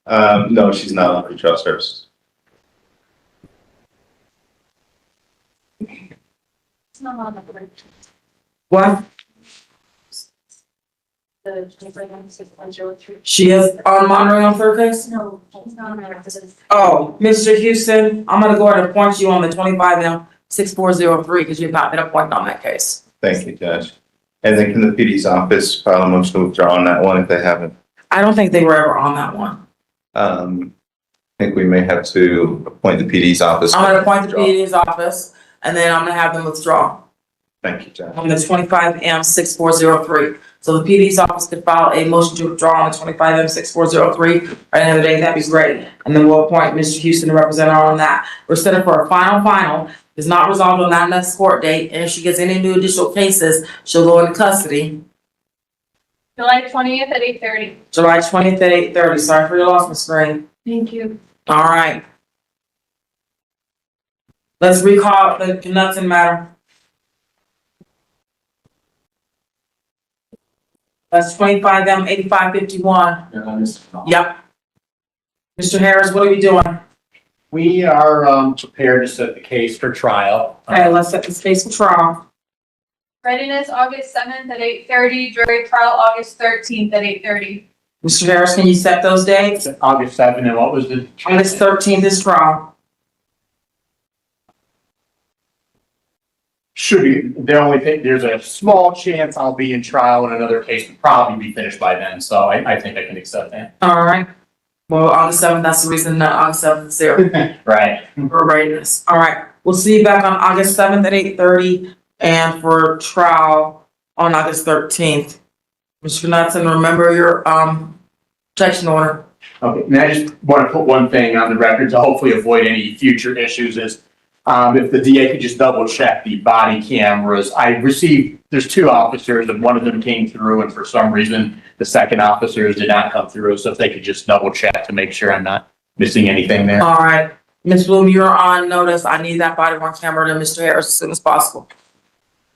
No, she's not on pretrial services. It's not on the board. What? The 25M603. She is on monitoring on third case? No, it's not on my representative. Oh, Mr. Houston, I'm gonna go ahead and appoint you on the 25M6403 because you've not been appointed on that case. Thank you, Judge. And then can the PD's office file a motion to withdraw on that one if they haven't? I don't think they were ever on that one. I think we may have to appoint the PD's office. I'm gonna appoint the PD's office and then I'm gonna have them withdraw Thank you, Judge. on the 25M6403. So the PD's office could file a motion to withdraw on the 25M6403 or another day, that'd be great. And then we'll appoint Mr. Houston to represent her on that. We're setting for a final, is not resolved on that next court date. And if she gets any new additional cases, she'll go into custody. July 20th at 8:30. July 20th at 8:30. Sorry for your loss, Ms. Green. Thank you. All right. Let's recall the Knudsen matter. That's 25M8551. Yep. Mr. Harris, what are we doing? We are prepared to set the case for trial. Okay, let's set this case for trial. Readiness, August 7th at 8:30. Jury trial, August 13th at 8:30. Mr. Harris, can you set those dates? August 7th, and what was the? August 13th is trial. Should be, the only thing, there's a small chance I'll be in trial in another case, will probably be finished by then, so I think I can accept that. All right. Well, August 7th, that's the reason that August 7th is there. Right. For readiness. All right. We'll see you back on August 7th at 8:30 and for trial on August 13th. Mr. Knudsen, remember your protection order. Okay, and I just want to put one thing on the record to hopefully avoid any future issues is, if the DA could just double check the body cameras. I received, there's two officers and one of them came through and for some reason the second officers did not come through. So if they could just double check to make sure I'm not missing anything there. All right. Ms. Bloom, you're on notice. I need that body worn camera to Mr. Harris as soon as possible.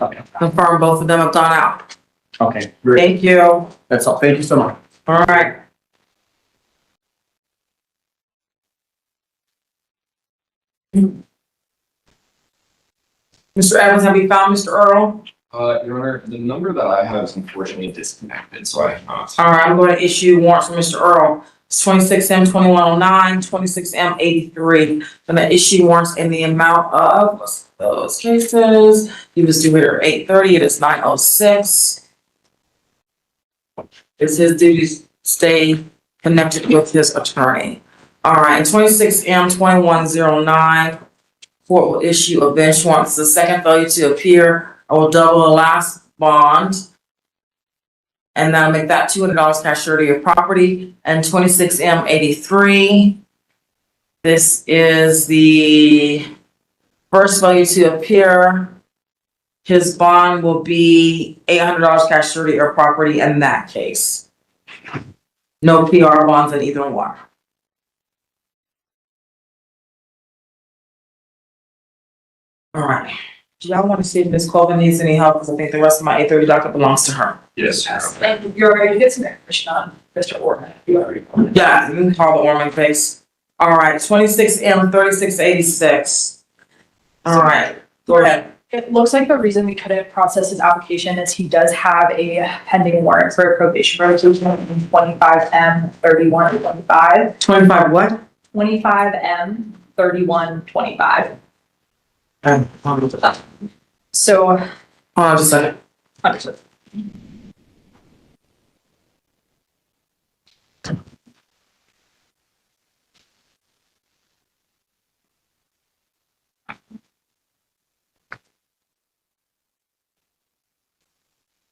Okay. Confirm both of them have gone out. Okay, great. Thank you. That's all. Thank you so much. All right. Mr. Evans, have you found Mr. Earl? Your Honor, the number that I have is unfortunately disconnected, so I cannot. All right, I'm going to issue warrants for Mr. Earl. It's 26M2109, 26M83. I'm going to issue warrants in the amount of what's those cases. He was due here at 8:30. It is 9:06. It's his duty to stay connected with his attorney. All right, 26M2109. Court will issue a bench warrant. It's the second failure to appear. I will double the last bond. And that'll make that $200 cash surety of property. And 26M83. This is the first failure to appear. His bond will be $800 cash surety of property in that case. No PR bonds in either one. All right. Do y'all want to see if Ms. Colvin needs any help? Because I think the rest of my 8:30 docket belongs to her. Yes. And you're ready to get some information on Mr. Orman. You already. Yeah, you can call the Orman case. All right, 26M3686. All right, go ahead. It looks like the reason we couldn't process his application is he does have a pending warrant for a probation revocation in 25M3125. 25 what? 25M3125. Okay. So. Hold on just a second. Understood.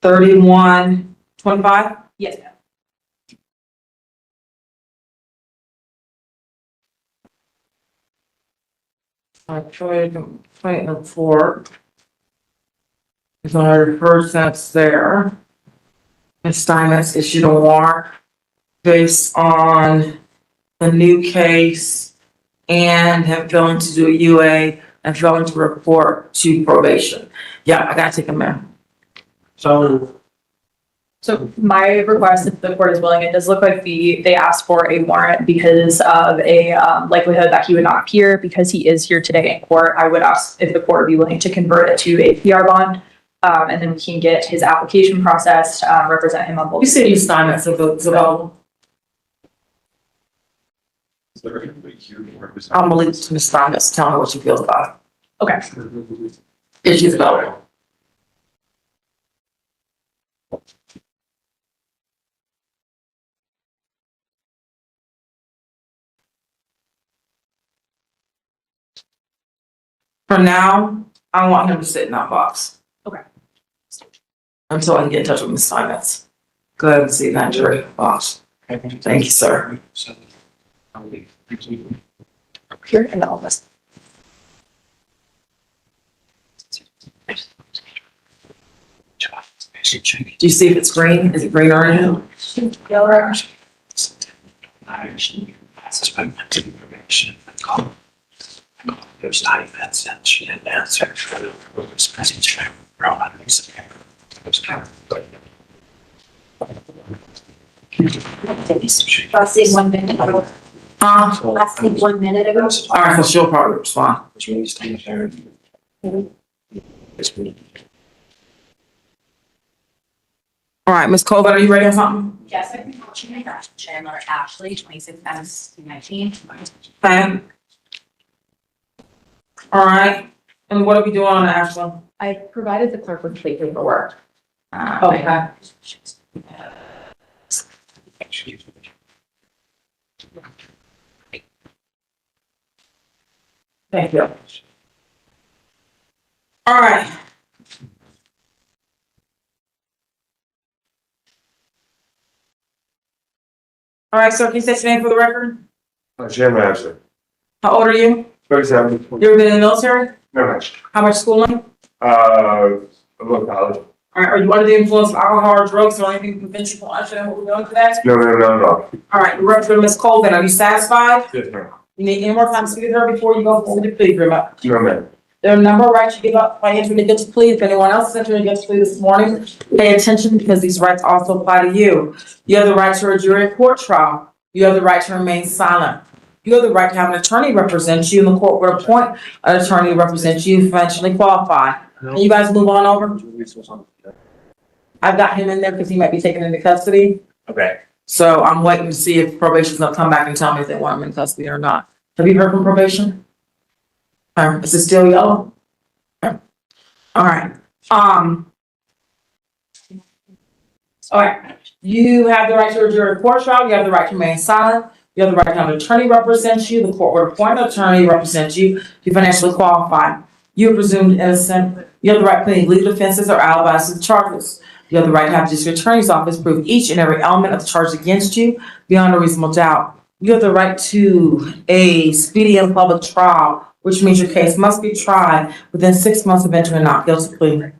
$31.25? Yes, ma'am. I tried to find a report. It's on her first that's there. Ms. Steinmetz issued a warrant based on the new case and have failed to do a UA and failed to report to probation. Yeah, I gotta take them there. So my request, if the court is willing, it does look like they asked for a warrant because of a likelihood that he would not appear because he is here today in court. I would ask if the court would be willing to convert it to a PR bond. And then we can get his application processed, represent him on both. You see Ms. Steinmetz if it's available. I'm gonna leave it to Ms. Steinmetz to tell her what she feels about it. Okay. If she's available. For now, I want him to sit in that box. Okay. Until I can get in touch with Ms. Steinmetz. Go ahead and see that jury box. Thank you, sir. Here and all this. Do you see if it's green? Is it green or yellow? Yellow. There's not even since she didn't answer. Lasted 1 minute ago. Lasted 1 minute ago. All right, so she'll probably respond. All right, Ms. Colvin, are you ready on something? Yes, I can call you Chandler Ashley, 26M19. Okay. All right, and what are we doing on Ashland? I provided the clerk with plea paperwork. Okay. Thank you. All right. All right, sir, can you state your name for the record? Jim Asher, How old are you? 37. You ever been in the military? No, much. How much schooling? A little college. All right, are you under the influence of alcohol or drugs or anything conventional? Understand what we're doing today? No, no. All right, you're representing Ms. Colvin. Are you satisfied? Yes, ma'am. You need any more time to speak with her before you go forward with the plea agreement? No, ma'am. There are a number of rights you give up by entering a guilty plea. If anyone else is entering a guilty plea this morning, pay attention because these rights also apply to you. You have the right to a jury court trial. You have the right to remain silent. You have the right to have an attorney represent you, and the court would appoint an attorney to represent you if eventually qualify. Can you guys move on over? I've got him in there because he might be taken into custody. Okay. So I'm waiting to see if probation's gonna come back and tell me if they want him in custody or not. Have you heard from probation? Is it still yellow? Okay. All right. All right. You have the right to a jury court trial. You have the right to remain silent. You have the right to have an attorney represent you. The court would appoint an attorney to represent you if you financially qualify. You are presumed innocent. You have the right to plead legal defenses or alibis to the charges. You have the right to have the district attorney's office prove each and every element of the charge against you beyond a reasonable doubt. You have the right to a speedy and public trial, which means your case must be tried within 6 months of entering a not guilty plea.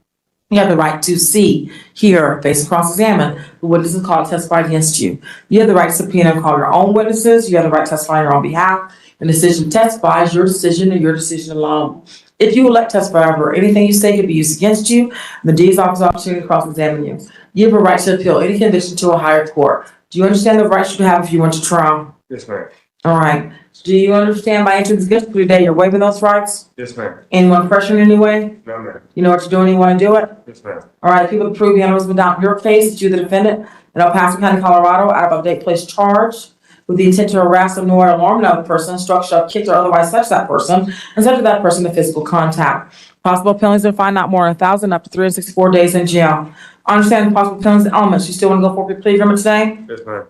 You have the right to see, hear, face, and cross-examine the witnesses called to testify against you. You have the right to subpoena and call your own witnesses. You have the right to testify on your own behalf. The decision to testify is your decision and your decision alone. If you elect to testify over anything you say could be used against you, the DA's office opportunity to cross-examine you. You have a right to appeal any conviction to a higher court. Do you understand the rights you have if you went to trial? Yes, ma'am. All right. Do you understand by entering this guilty plea today, you're waiving those rights? Yes, ma'am. Anyone pressure in any way? No, ma'am. You know what you're doing, you want to do it? Yes, ma'am. All right, people prove beyond a reasonable doubt in your case that you're the defendant in El Paso County, Colorado, out of a date place charged with the intent to harass, annoy, or alarm another person, instruct, shove, kick, or otherwise touch that person, and subject that person to physical contact. Possible penalties are fined not more than 1,000 up to 364 days in jail. Understand the possible penalties and elements. You still want to go forward with your plea agreement today? Yes, ma'am.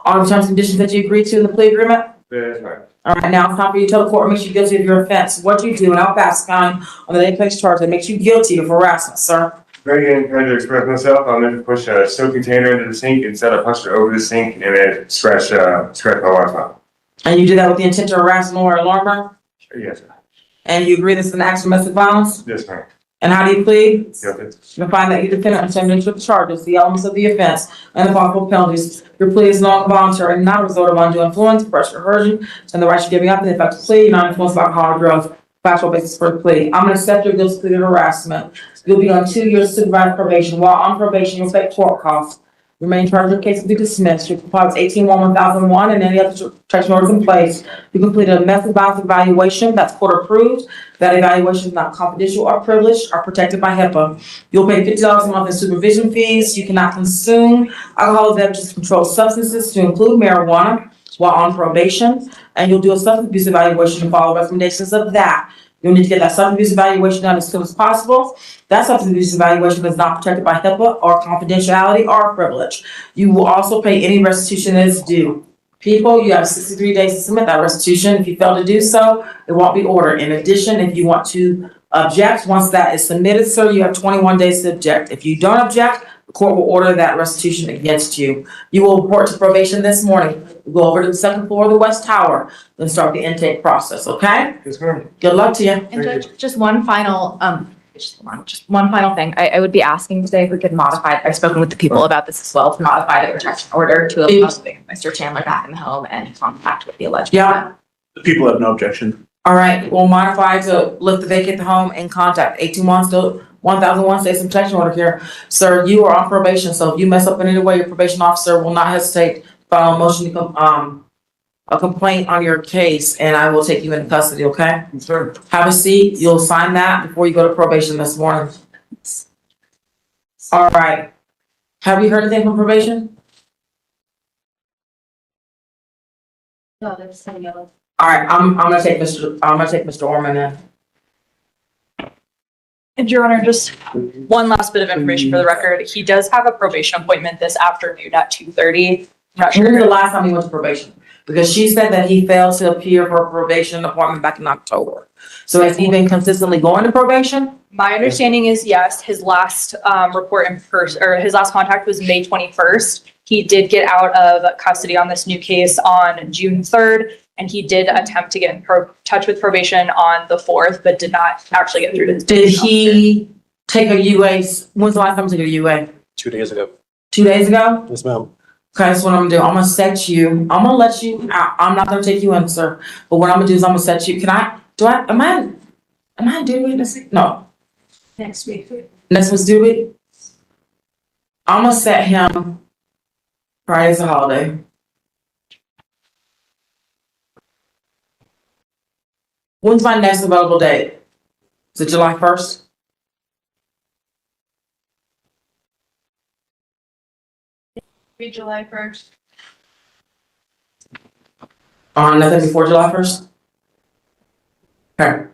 All the terms and conditions that you agreed to in the plea agreement? Yes, ma'am. All right, now it's time for you to tell the court what makes you guilty of your offense. What you do in El Paso County on the day place charge that makes you guilty of harassment, sir? Very trying to express myself. I'm going to push a soap container into the sink instead of push it over the sink and then scratch my wife's mouth. And you did that with the intent to harass, annoy, or alarm her? Yes, ma'am. And you agree this is an act of domestic violence? Yes, ma'am. And how do you plead? Guilty. You find that you defendant understands the charges, the elements of the offense, and the possible penalties. Your plea is non-voluntary and not a result of undue influence, pressure, or coercion, and the right you're giving up in the effective plea, not influenced by alcohol or drugs. Factual basis for the plea. I'm going to accept your guilty plea of harassment. You'll be on 2 years supervised probation. While on probation, you'll pay court costs. Your main charge of your case will be dismissed. Your compliance 18-1001 and any other protection orders in place. You completed a method based evaluation that's court approved. That evaluation is not confidential or privileged or protected by HIPAA. You'll pay $50 a month in supervision fees. You cannot consume alcohol, beverages, controlled substances to include marijuana while on probation. And you'll do a substance abuse evaluation and follow recommendations of that. You'll need to get that substance abuse evaluation done as soon as possible. That substance abuse evaluation is not protected by HIPAA or confidentiality or privilege. You will also pay any restitution that is due. People, you have 63 days to submit that restitution. If you fail to do so, it won't be ordered. In addition, if you want to object, once that is submitted, sir, you have 21 days to object. If you don't object, the court will order that restitution against you. You will report to probation this morning. We'll go over to the second floor of the West Tower, then start the intake process, okay? Yes, ma'am. Good luck to you. And just one final, just one final thing. I would be asking today if we could modify, I've spoken with the people about this as well, to modify the protection order to allow Mr. Chandler back in the home and contact with the alleged. Yeah. The people have no objection. All right, we'll modify to lift the vacate the home and contact 18 to 1001 state protection order here. Sir, you are on probation, so if you mess up in any way, your probation officer will not hesitate to file a motion to a complaint on your case, and I will take you into custody, okay? Sure. Have a seat. You'll sign that before you go to probation this morning. All right. Have you heard anything from probation? No, that's so yellow. All right, I'm gonna take Mr. Orman in. And Your Honor, just one last bit of information for the record. He does have a probation appointment this afternoon at 2:30. I'm not When was the sure. last time he went to probation? Because she said that he failed to appear for a probation appointment back in October. So has he been consistently going to probation? My understanding is yes, his last report in person, or his last contact was May 21st. He did get out of custody on this new case on June 3rd, and he did attempt to get in touch with probation on the 4th, but did not actually get through to his. Did he take a UA? When's the last time he took a UA? 2 days ago. 2 days ago? Yes, ma'am. Okay, that's what I'm gonna do. I'm gonna set you, I'm gonna let you, I'm not gonna take you in, sir. But what I'm gonna do is I'm gonna set you, am I due witness? No. Next week. Next one's due week? I'm gonna set him, Friday's a holiday. When's my next available date? Is it July 1st? Be July 1st. Nothing before July 1st? Okay.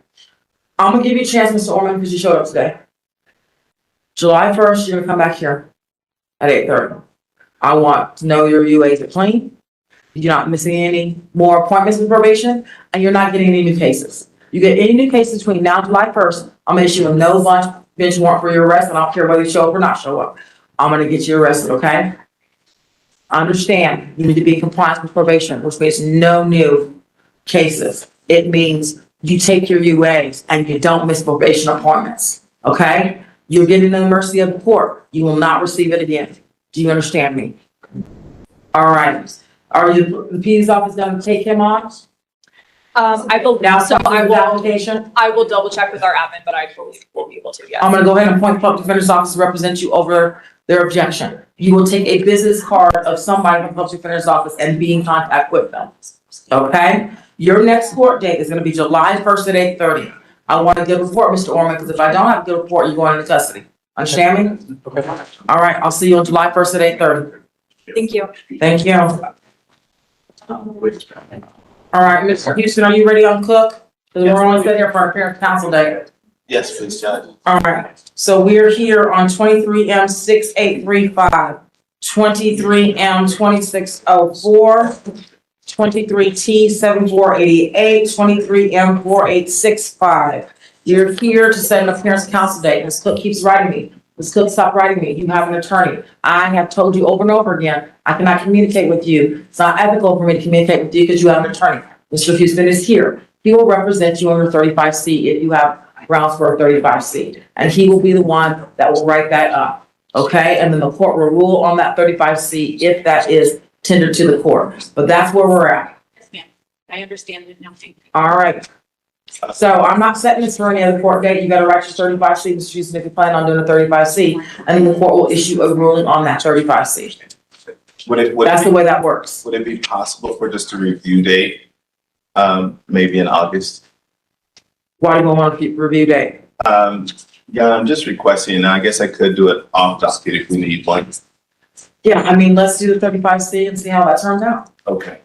I'm gonna give you a chance, Mr. Orman, because you showed up today. July 1st, you're gonna come back here at 8:30. I want to know your UAs are clean. You're not missing any more appointments with probation, and you're not getting any new cases. You get any new cases between now and July 1st, I'm gonna issue a no bench warrant for your arrest, and I don't care whether you show up or not show up. I'm gonna get you arrested, okay? Understand, you need to be in compliance with probation, which means no new cases. It means you take your UAs and you don't miss probation appointments, okay? You're getting the mercy of the court. You will not receive it again. Do you understand me? All right. Are you, the PD's office gonna take him on? I believe, Now, so I the will, application? I will double check with our admin, but I believe we'll be able to, yes. I'm gonna go ahead and appoint public defender's office to represent you over their objection. You will take a business card of somebody from public defender's office and be in contact with them. Okay? Your next court date is gonna be July 1st at 8:30. I want a good report, Mr. Orman, because if I don't have a good report, you're going into custody. Understand me? Okay. All right, I'll see you on July 1st at 8:30. Thank you. Thank you. All right, Mr. Houston, are you ready on Cook? Because we're only sitting here for our parent council day. Yes, please, Judge. All right, so we're here on 23M 6835, 23M 2604, 23T 7488, 23M 4865. You're here to set an appearance council date. Ms. Cook keeps writing me. Ms. Cook, stop writing me. You have an attorney. I have told you over and over again, I cannot communicate with you. It's not ethical for me to communicate with you because you have an attorney. Mr. Houston is here. He will represent you under 35C if you have grounds for a 35C. And he will be the one that will write that up. Okay? And then the court will rule on that 35C if that is tendered to the court. But that's where we're at. Yes, ma'am. I understand it now. Thank you. All right. So I'm not setting this for any other court date. You gotta write your 35C, Mr. Houston, if you plan on doing a 35C. And then the court will issue a ruling on that 35C. That's the way that works. Would it be possible for just a review date, maybe in August? Why do you want a review date? Yeah, I'm just requesting, and I guess I could do it off docket if we need one. Yeah, I mean, let's do the 35C and see how that turns out. Okay.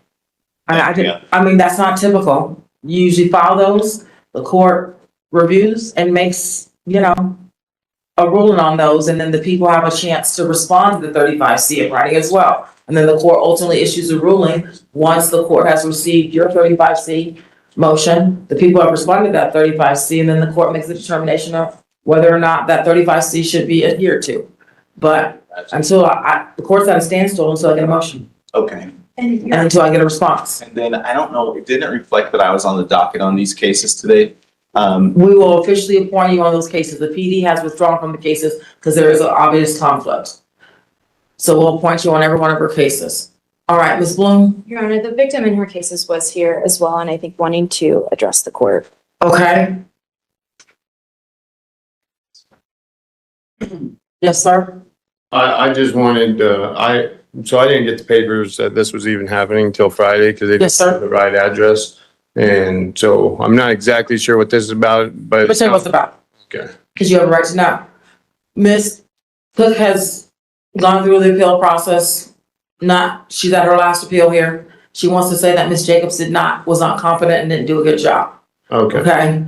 I mean, that's not typical. You usually file those, the court reviews and makes, a ruling on those, and then the people have a chance to respond to the 35C in writing as well. And then the court ultimately issues a ruling. Once the court has received your 35C motion, the people have responded to that 35C, and then the court makes a determination of whether or not that 35C should be adhered to. But until the court's at a standstill until I get a motion. Okay. And until I get a response. And then I don't know, it didn't reflect that I was on the docket on these cases today. We will officially appoint you on those cases. The PD has withdrawn from the cases because there is an obvious conflict. So we'll appoint you on every one of her cases. All right, Ms. Bloom? Your Honor, the victim in her cases was here as well, and I think wanting to address the court. Okay. Yes, sir? I just wanted, so I didn't get the papers that this was even happening until Friday because they didn't have the right address. And so I'm not exactly sure what this is about, but. Let me tell you what it's about. Okay. Because you have a right to know. Ms. Cook has gone through the appeal process. She's at her last appeal here. She wants to say that Ms. Jacobs was not competent and didn't do a good job. Okay. Okay?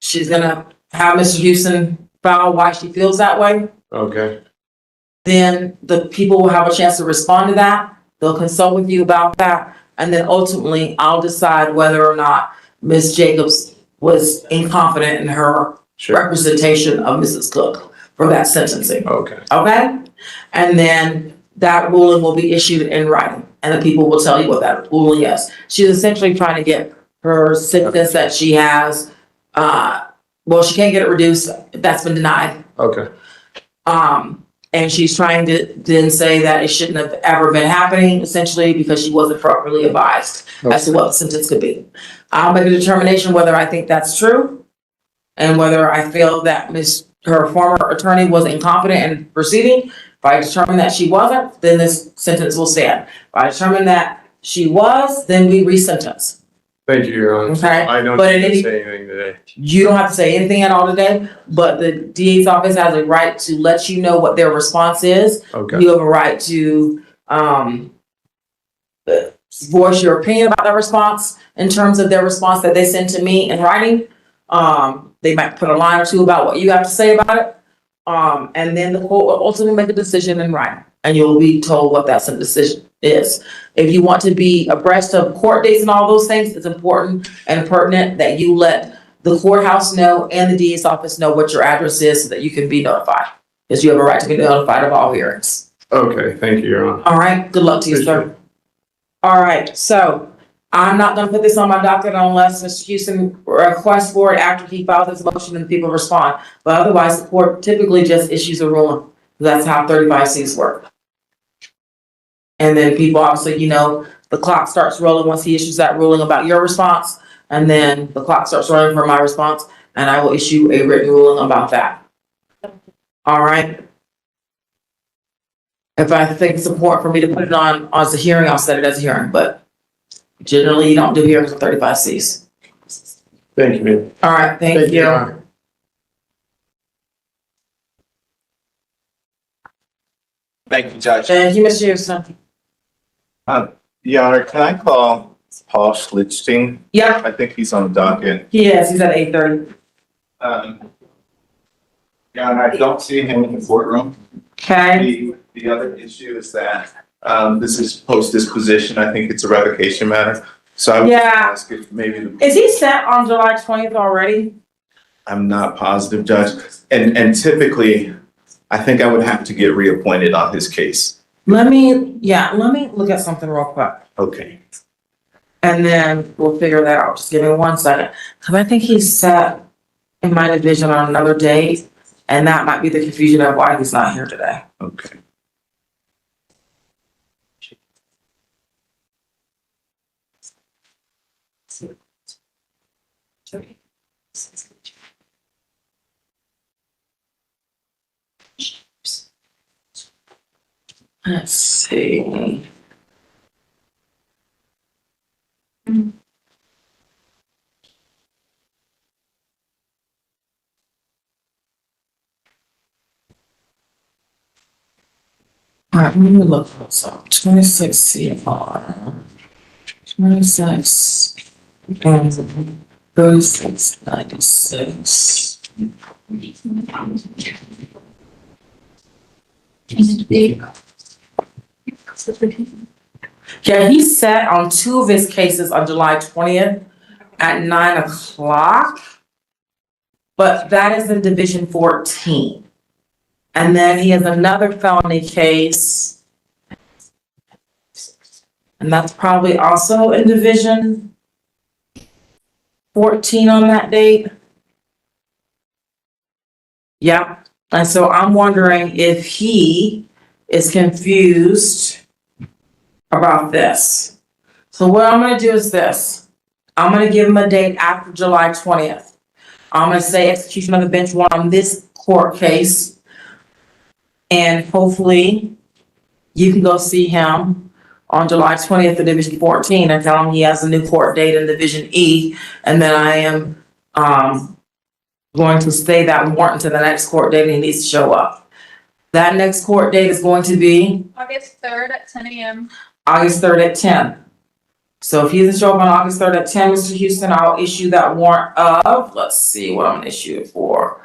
She's gonna have Mr. Houston file why she feels that way. Okay, Then the people will have a chance to respond to that. They'll consult with you about that. And then ultimately, I'll decide whether or not Ms. Jacobs was incompetent in her sure. representation of Mrs. Cook for that sentencing. Okay, Okay? And then that ruling will be issued in writing, and the people will tell you what that ruling is. She's essentially trying to get her sentence that she has, well, she can't get it reduced. That's been denied. okay, And she's trying to then say that it shouldn't have ever been happening, essentially, because she wasn't properly advised as to what the sentence could be. I'll make a determination whether I think that's true and whether I feel that her former attorney was incompetent in proceeding. If I determine that she wasn't, then this sentence will stand. If I determine that she was, then we resentence. thank you, Your Honor. Okay, I don't but in need to any- say anything today. You don't have to say anything at all today, but the DA's office has a right to let you know what their response is. Okay, You have a right to, voice your opinion about their response in terms of their response that they send to me in writing. They might put a line or two about what you have to say about it. And then the court will ultimately make a decision in writing, and you'll be told what that decision is. If you want to be abreast of court dates and all those things, it's important and pertinent that you let the courthouse know and the DA's office know what your address is so that you can be notified. Because you have a right to be notified of all hearings. okay, thank you, Your Honor. All right, good luck to you, sir. All right, so I'm not gonna put this on my docket unless Mr. Houston requests for it after he files his motion and people respond. But otherwise, the court typically just issues a ruling. That's how 35Cs work. And then people obviously, the clock starts rolling once he issues that ruling about your response. And then the clock starts running for my response, and I will issue a written ruling about that. All right. If I think it's important for me to put it on as a hearing, I'll set it as a hearing, but generally you don't do hearings with 35Cs. Thank you, ma'am. All right, thank Your you. Honor. Thank you, Judge. Thank you, Mr. Houston. Your Honor, can I call Paul Schlichting? Yep, I think he's on the docket. he is, he's at 8:30. Your Honor, I don't see him in the courtroom. Okay, The other issue is that, this is post disposition. I think it's a revocation matter. So I would Yeah. ask if maybe, is he set on July 20th already? I'm not positive, Judge. And typically, I think I would have to get reappointed on his case. Let me look at something real quick. Okay. And then we'll figure that out. Just give me 1 second. Cause I think he's set in my division on another day. And that might be the confusion of why he's not here today. Okay. Let's see. All right, let me look this up. 26 CFR. 26. And 3696. Yeah, he's set on 2 of his cases on July 20th at 9 o'clock. But that is in Division 14. And then he has another felony case. And that's probably also in Division 14 on that date. Yeah, and so I'm wondering if he is confused about this. So what I'm gonna do is this. I'm gonna give him a date after July 20th. I'm gonna say execution of the bench warrant on this court case. And hopefully you can go see him on July 20th in Division 14 and tell him he has a new court date in Division E. And then I am going to stay that warrant to the next court date and he needs to show up. That next court date is going to be August 3rd at 10 a.m. August 3rd at 10. So if he doesn't show up on August 3rd at 10, Mr. Houston, I'll issue that warrant of, let's see what I'm gonna issue it for.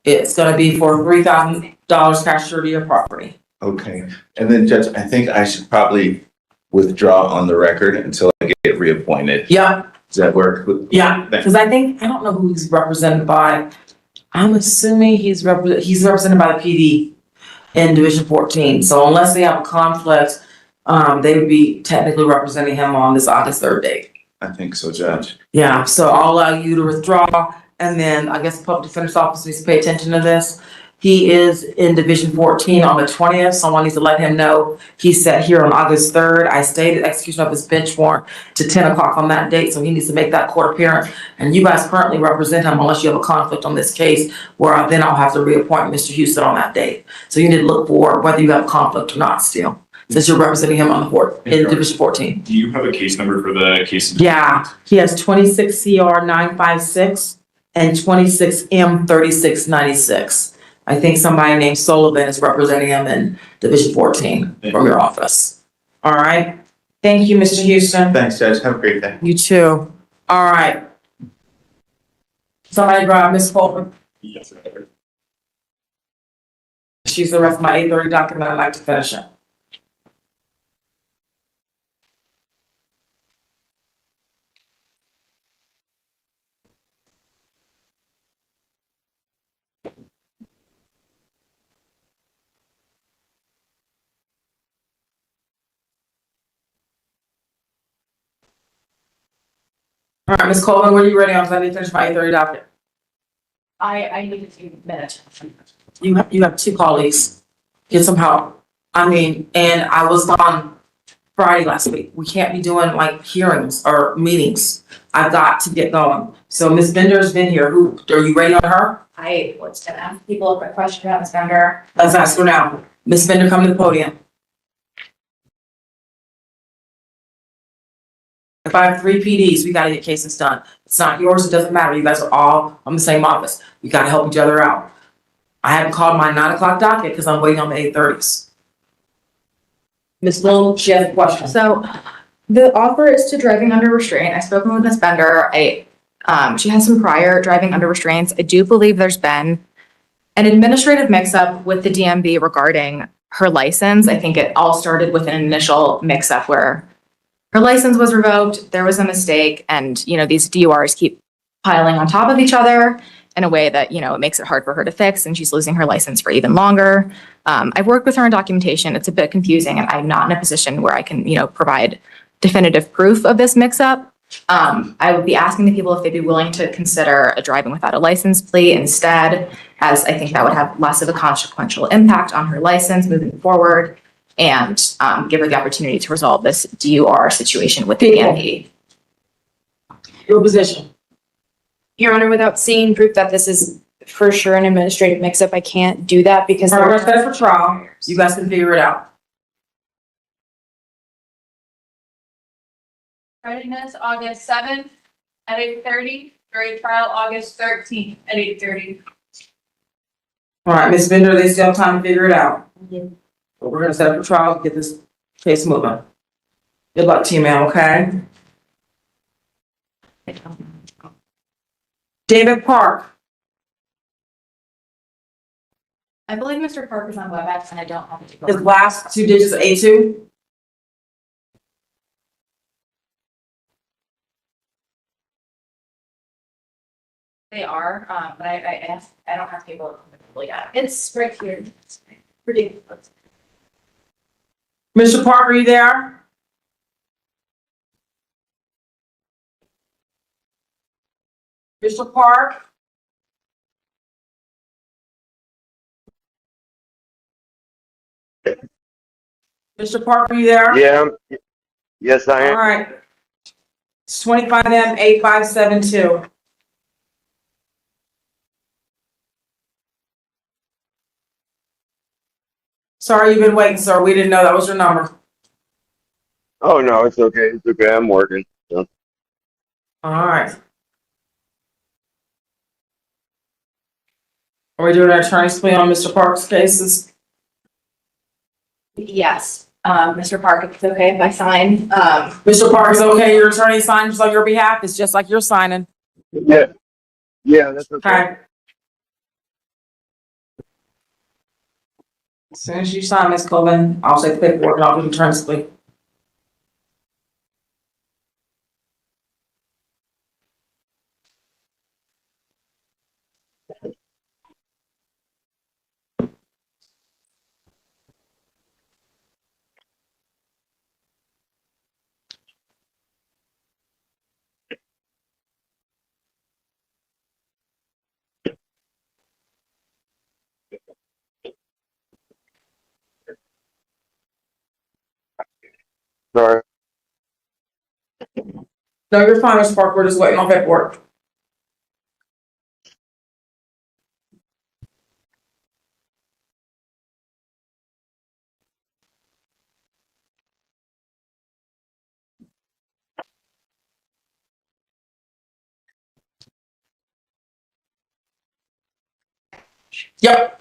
It's gonna be for $3,000 cash surety your property. Okay, and then Judge, I think I should probably withdraw on the record until I get reappointed. Yeah, Does that work? yeah, because I don't know who he's represented by. I'm assuming he's represented by the PD in Division 14. So unless they have a conflict, they would be technically representing him on this August 3rd date. I think so, Judge. Yeah, so I'll allow you to withdraw, and then I guess the Public Defender's Office needs to pay attention to this. He is in Division 14 on the 20th. Someone needs to let him know he's set here on August 3rd. I stated execution of his bench warrant to 10 o'clock on that date, so he needs to make that court appearance. And you guys currently represent him unless you have a conflict on this case, where then I'll have to reappoint Mr. Houston on that date. So you need to look for whether you have a conflict or not still, since you're representing him on the court in Division 14. Do you have a case number for the case? Yeah, he has 26 CR 956 and 26 M 3696. I think somebody named Sullivan is representing him in Division 14 from your office. All right. Thank you, Mr. Houston. Thanks, Judge. Have a great day. You too. All right. Somebody grab Ms. Fulton. Yes, sir. She's the rest of my 8:30 document. I'd like to finish it. All right, Ms. Coleman, when are you ready? I need to finish my 8:30 docket. I need a few minutes. You have two colleagues. Get some help. I mean, and I was on Friday last week. We can't be doing like hearings or meetings. I've got to get going. So Ms. Bender's been here. Who, are you ready on her? I was gonna ask people a quick question about Ms. Bender. Let's ask her now. Ms. Bender, come to the podium. If I have 3 PDs, we gotta get cases done. It's not yours, it doesn't matter. You guys are all on the same office. We gotta help each other out. I haven't called my 9 o'clock docket because I'm waiting on the 8:30s. Ms. Bloom, she has a question. So the offer is to driving under restraint. I've spoken with Ms. Bender. She has some prior driving under restraints. I do believe there's been an administrative mix-up with the DMV regarding her license. I think it all started with an initial mix-up where her license was revoked, there was a mistake, and, these DURs keep piling on top of each other in a way that, it makes it hard for her to fix, and she's losing her license for even longer. I've worked with her on documentation. It's a bit confusing, and I'm not in a position where I can, provide definitive proof of this mix-up. I would be asking the people if they'd be willing to consider a driving without a license plea instead, as I think that would have less of a consequential impact on her license moving forward, and give her the opportunity to resolve this DUR situation with the DMV. Your position. Your Honor, without seeing proof that this is for sure an administrative mix-up, I can't do that because. All right, set it for trial. You guys can figure it out. Readiness, August 7th at 8:30, jury trial, August 13th at 8:30. All right, Ms. Bender, they still have time to figure it out. But we're gonna set up a trial, get this case moving. Good luck to you, ma'am, okay? David Park. I believe Mr. Park is on WebEx and I don't have to go. His last 2 digits, A2. They are, but I don't have people yet. It's right here. Ridiculous. Mr. Park, are you there? Mr. Park? Mr. Park, are you there? Yeah, yes, I All am. right. It's 25M 8572. Sorry you've been waiting, sir. We didn't know that was your number. Oh, no, it's okay. It's okay. I'm working. So. All right. Are we doing our attorney's plea on Mr. Park's cases? Yes. Mr. Park, if it's okay if I sign, Mr. Park, is it okay your attorney signs on your behalf? It's just like you're signing. Yeah, yeah, that's okay. Okay. As soon as you sign, Ms. Colvin, I'll take the paperwork and I'll do the transfer. Sorry. No, you're fine, Mr. Park. We're just waiting on paperwork. Yep.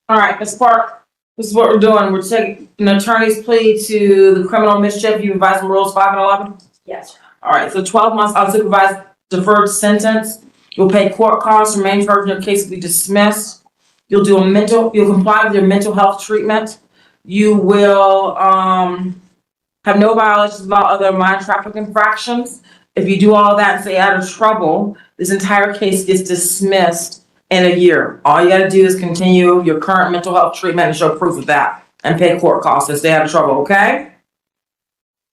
All right, Ms. Park, this is what we're doing. We're taking an attorney's plea to the criminal mischief. You advise from rules 5 and 11? yes. All right, so 12 months unsupervised deferred sentence. You'll pay court costs, remain charged, your case will be dismissed. You'll comply with your mental health treatment. You will, have no violations of all other minor traffic infractions. If you do all that and stay out of trouble, this entire case gets dismissed in a year. All you gotta do is continue your current mental health treatment and show proof of that and pay court costs and stay out of trouble, okay?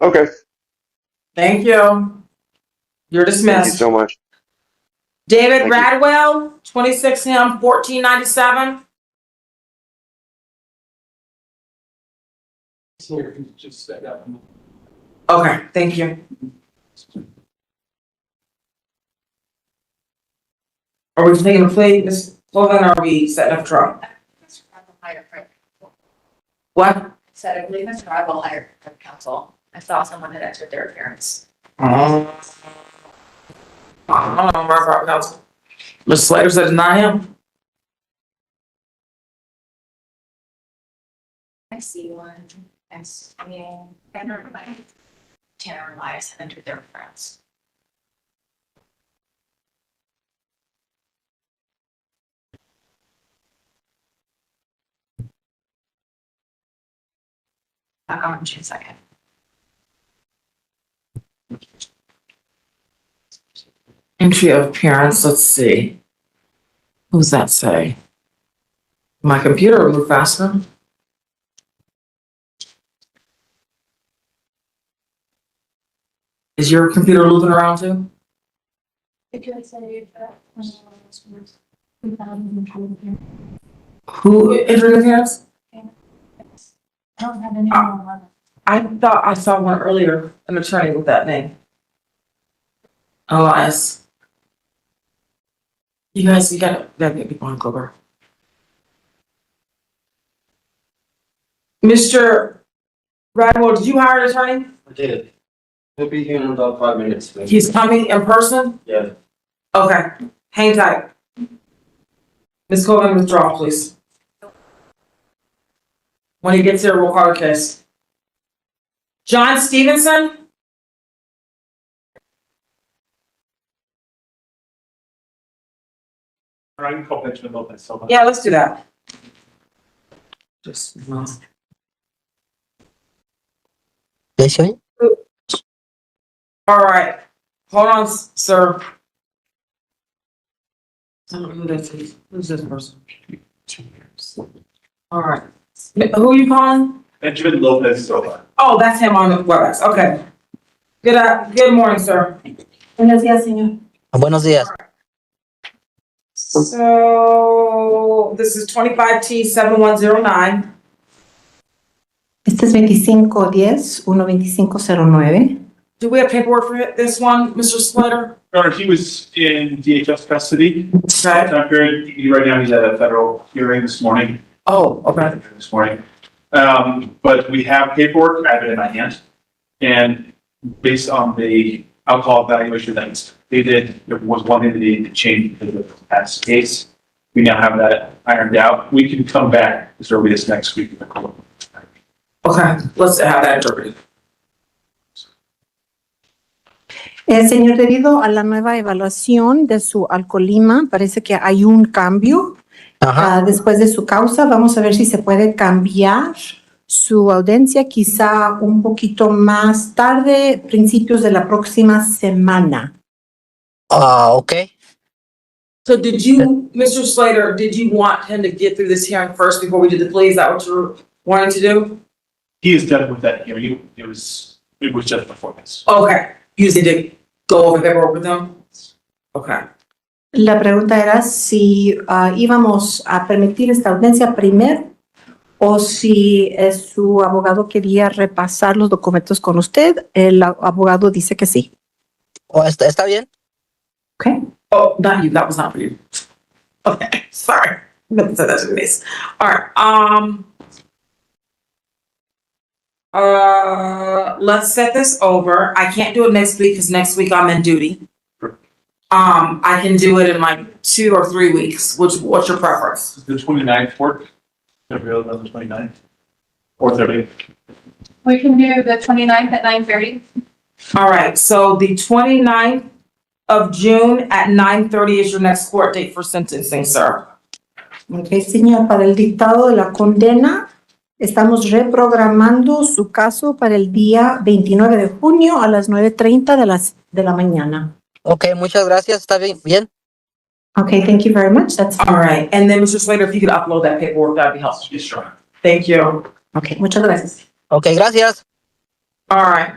Okay, Thank you. You're thank you dismissed. so much. David Thank you. Radwell, 26 him, 1497. Just set up. Okay, thank you. Are we taking a plea, Ms. Colvin, or are we setting up trial? What? Said, I believe Mr. Radwell hired counsel. I saw someone had entered their appearance. I don't know where our counsel. Mr. Slater said deny him. I see one. Yes, I mean, Tanner and Elias had entered their appearance. Back on June 2nd. Entry of appearance, let's see. Who's that say? My computer will move faster. Is your computer moving around too? Who entered appearance? I thought I saw one earlier, an attorney with that name. Elias. You guys, you gotta get people on Clover. Mr. Radwell, did you hire an attorney? I did. He'll be here in about 5 minutes. He's coming in person? Yeah. Okay, hang tight. Ms. Colvin, withdraw, please. When he gets here, we'll call the case. John Stevenson? Or I can call Benjamin Lopez. So Yeah, let's do that. Just, all right, hold on, sir. I don't know who this is. Who's this person? All right. Who are you calling? Benjamin Lopez Silva. Oh, that's him on the WebEx. Okay. Good morning, sir. Buenos días, señor. Buenos días. So this is 25T7109. Este es 2510-12509. Do we have paperwork for this one, Mr. Slater? Your Honor, he was in DHS custody. Okay. Time period. Right now, he's at a federal hearing this morning. Oh, okay. This morning. But we have paperwork. I have it in my hand. And based on the alcohol evaluation that they did, there was one thing they needed to change for the past case. we now have that ironed out. We can come back as early as next week. Okay, let's have that interpreted. Señor, debido a la nueva evaluación de su alcoholismo, parece que hay un cambio. Después de su causa, vamos a ver si se puede cambiar su audiencia quizá un poquito más tarde, principios de la próxima semana. Okay. So did you, Mr. Slater, did you want him to get through this hearing first before we did the plea? Is that what you're wanting to do? He is done with that hearing. It was just before this. Okay, you just need to go over the paperwork with them? Okay. La pregunta era si íbamos a permitir esta audiencia primero o si su abogado quería repasar los documentos con usted. El abogado dice que sí. ¿Está bien? Okay. Oh, not you. That was not for you. Okay, sorry. I meant to say that to the face. All right. Let's set this over. I can't do it next week because next week I'm in duty. I can do it in like 2 or 3 weeks. What's your preference? The 29th work? Available on the 29th? Or 30th? We can do the 29th at 9:30. All right, so the 29th of June at 9:30 is your next court date for sentencing, sir. Ok, señor, para el dictado de la condena, estamos reprogramando su caso para el día 29 de junio a las 9:30 de la mañana. Ok, muchas gracias. ¿Está bien? Okay, thank you very much. That's All right, and then Mr. Slater, if you could upload that paperwork, that'd be helpful. Yes, sure. Thank you. Okay, muchas gracias. Ok, gracias. All right.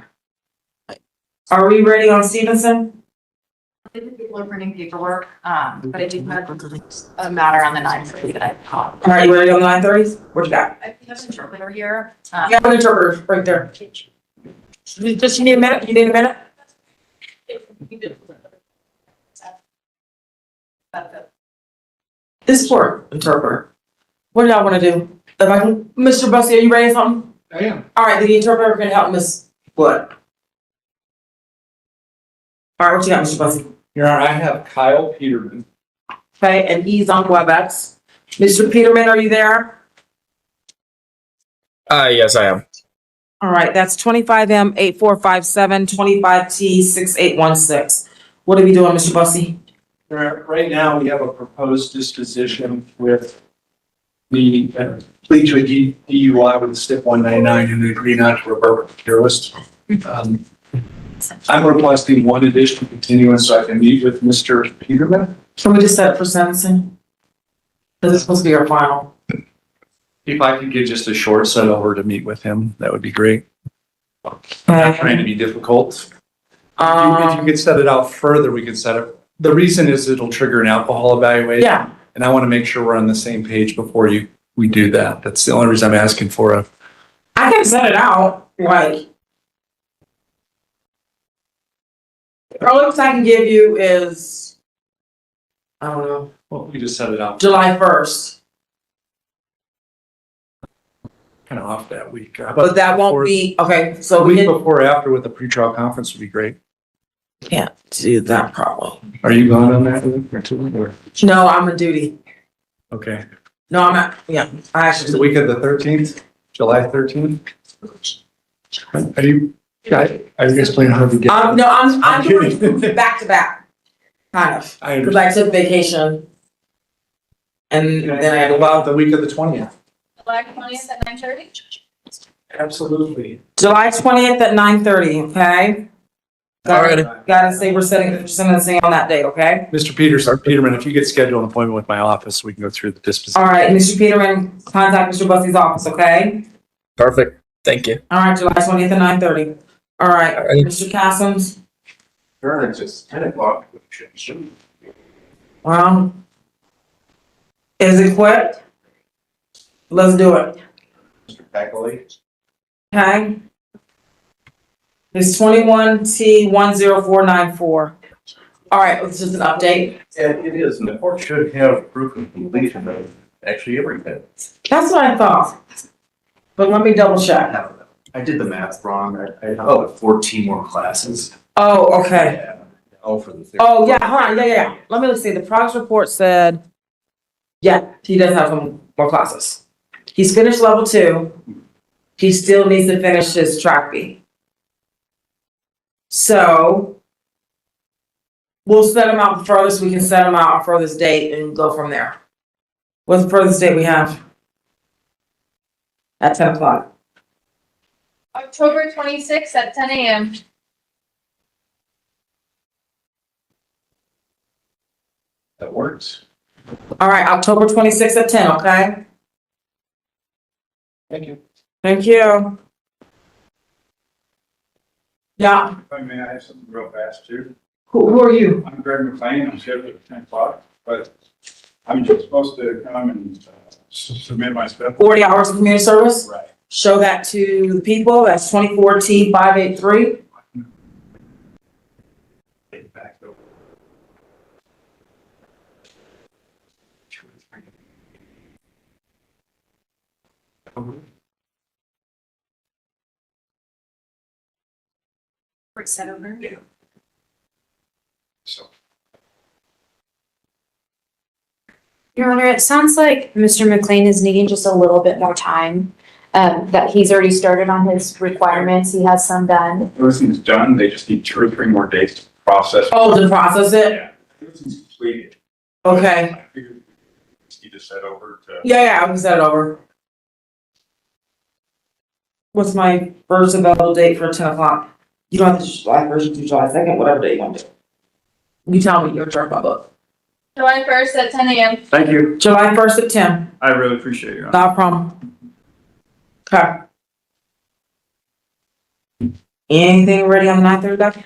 Are we ready on Stevenson? People are printing paperwork, but I do have a matter on the 9:30 that I caught. All right, you ready on the 9:30s? What you got? I have an interpreter here. You have an interpreter right there. Just you need a minute? You need a minute? This for interpreter. What do y'all want to do? If I can, Mr. Bussey, are you ready for something? I am. All right, the interpreter can help Miss Blood. All right, what you got, Mr. Bussey? Your Honor, I have Kyle Peterman. Okay, and he's on WebEx. Mr. Peterman, are you there? Yes, I am. All right, that's 25M 8457, 25T 6816. What are we doing, Mr. Bussey? Right now, we have a proposed disposition with the plea to a DUI with a stip 199 and the agree not to revoke terrorist. I'm requesting one additional continuance so I can meet with Mr. Peterman. Can we just set it for sentencing? This is supposed to be our final. If I could get just a short set over to meet with him, that would be great. I'm not trying to be difficult. If you could set it out further, we could set it. The reason is it'll trigger an alcohol evaluation. Yeah. And I want to make sure we're on the same page before we do that. That's the only reason I'm asking for a. I can set it out, like. The earliest I can give you is, I don't know, Well, we just set it out July 1st. kind of off that week. But that won't be, okay, so The we week can, before or after with the pretrial conference would be great. can't do that problem. Are you going on that week or 2 weeks? Or? No, I'm on duty. Okay. No, I'm not, yeah, I It's the actually, week of the 13th, July 13th. Are you guys planning how to get? no, I'm I'm doing kidding. back to back, kind of. I Because I took vacation. And then I had to, About the week of the 20th. July 20th at 9:30? Absolutely. July 20th at 9:30, okay? Gotta say we're setting sentencing on that date, okay? Mr. Peterman, if you could schedule an appointment with my office, we can go through the disposition. All right, Mr. Peterman, contact Mr. Bussey's office, okay? Perfect. Thank you. All right, July 20th at 9:30. All right, Mr. Castles, Sure, it's just 10 o'clock. is it quick? Let's do it, Mr. Packley. okay? It's 21T10494. All right, it's just an update. It is, and the court should have proof of completion of actually everything. That's what I thought. But let me double check. I did the math wrong. I have 14 more classes. Oh, okay. Oh, for the. Oh, yeah, hold on, yeah. Let me see, the progress report said Yeah, he does have some more classes. He's finished level 2. He still needs to finish his track B. So we'll set him out furthest, we can set him out our furthest date and go from there. What's the furthest date we have? At 10 o'clock. October 26th at 10 a.m. That works. All right, October 26th at 10, okay? Thank you. Thank you. Yeah, If I may, I have something real fast too. who are you? I'm Greg McLean, I'm scheduled at 10 o'clock, but I'm just supposed to come and submit my stuff. 40 hours of community service? Right. Show that to the people, that's 24T583. Back over. Set over. Yeah. So. Your Honor, it sounds like Mr. McLean is needing just a little bit more time. That he's already started on his requirements. He has some done. Everything's done, they just need 2 or 3 more days to process. Oh, to process it? Yeah, everything's completed. Okay. I figured you just set over to. Yeah, I can set it over. What's my first available date for 10 o'clock? You don't have to do July 1st, do July 2nd, whatever day you want to do. You tell me, your turn, Bubba. July 1st at 10 a.m. Thank you. July 1st at 10. I really appreciate you. Not a problem. Okay. Anything ready on the 9:30 docket?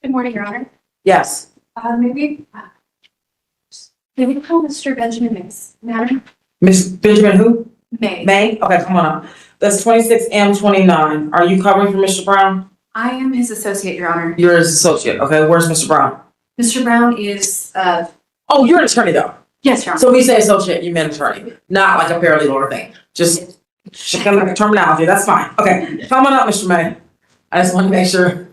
Good morning, Your Honor. Yes. Maybe call Mr. Benjamin Mays. Madam? Miss Benjamin who? May. May? Okay, come on up. That's 26M29. Are you covering for Mr. Brown? I am his associate, Your Honor. You're his associate. Okay, where's Mr. Brown? Mr. Brown is, Oh, you're an attorney though. yes, Your Honor. So we say associate, you meant attorney, not like a paralegal or thing. Just checking the terminology. That's fine. Okay, come on up, Mr. May. I just want to make sure.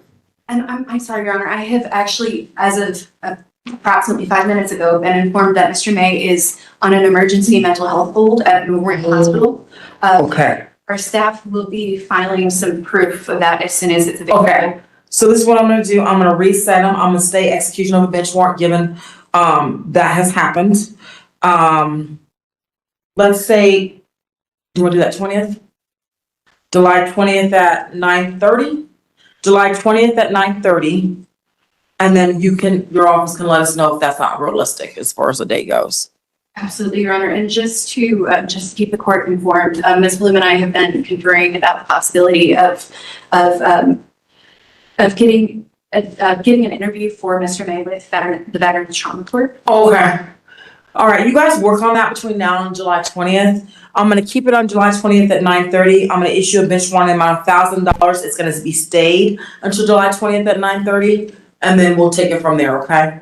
And I'm sorry, Your Honor, I have actually, as of approximately 5 minutes ago, been informed that Mr. May is on an emergency mental health hold at Memorial Hospital. Okay. Our staff will be filing some proof of that as soon as it's available. Okay. So this is what I'm gonna do. I'm gonna reset them. I'm gonna stay execution of a bench warrant given that has happened. Let's say, do you wanna do that 20th? July 20th at 9:30? July 20th at 9:30. And then your office can let us know if that's not realistic as far as the date goes. Absolutely, Your Honor. And just to keep the court informed, Ms. Bloom and I have been conferring about the possibility of getting an interview for Mr. May with the Veterans Trauma Court. Okay. All right, you guys work on that between now and July 20th. I'm gonna keep it on July 20th at 9:30. I'm gonna issue a bench warrant amount of $1,000. It's gonna be stayed until July 20th at 9:30, and then we'll take it from there, okay?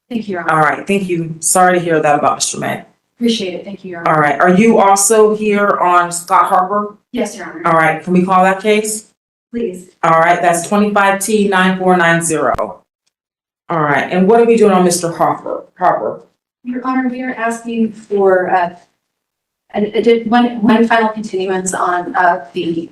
Thank you, Your Honor. All right, thank you. Sorry to hear that about Mr. May. Appreciate it. Thank you, Your Honor. All right, are you also here on Scott Harper? Yes, Your Honor. All right, can we call that case? Please. All right, that's 25T9490. All right, and what are we doing on Mr. Harper? Your Honor, we are asking for one final continuance on the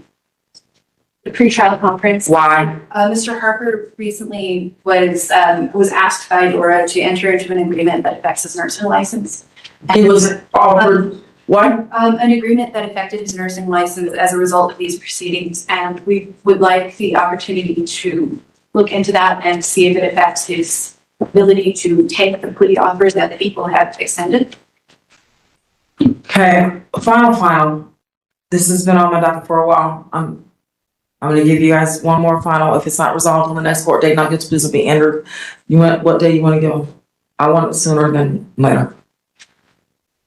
pretrial conference. Why? Mr. Harper recently was asked by Dora to enter into an agreement that affects his nursing license. He was offered what? An agreement that affected his nursing license as a result of these proceedings, and we would like the opportunity to look into that and see if it affects his ability to take the plea offers that the people have extended. Okay, final. This has been on my docket for a while. I'm gonna give you guys one more final. If it's not resolved on the next court date, not good, please will be entered. What day you wanna give them? I want it sooner than later.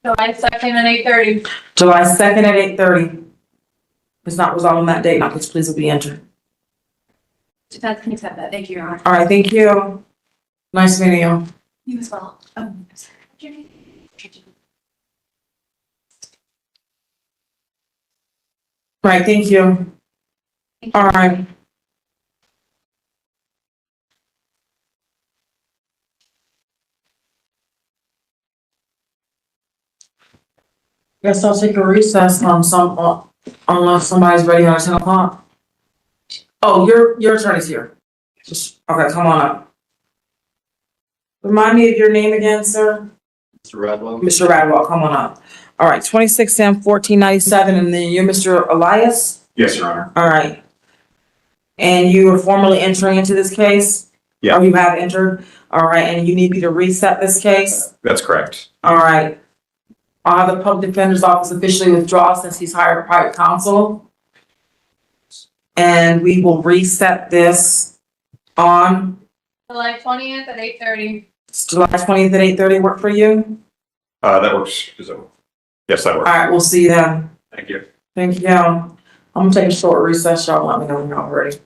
July 2nd at 8:30. July 2nd at 8:30. If it's not resolved on that date, not good, please will be entered. Defense can accept that. Thank you, Your Honor. All right, thank you. Nice meeting you. You as well. Right, thank you. All right. Guess I'll take a recess on unless somebody's ready on 10 o'clock. Oh, your attorney's here. Okay, come on up. Remind me of your name again, sir? Mr. Radwell? Mr. Radwell, come on up. All right, 26 Sam 1497, and then you're Mr. Elias? Yes, Your Honor. All right. And you are formally entering into this case? Yeah. Or you have entered? All right, and you need me to reset this case? That's correct. All right. I'll have the public defender's office officially withdraw since he's hired a private counsel. And we will reset this on July 20th at 8:30. July 20th at 8:30. Work for you? That works. Yes, that All works. right, we'll see you then. Thank you. Thank you. I'm gonna take a short recess. Y'all let me know when y'all ready.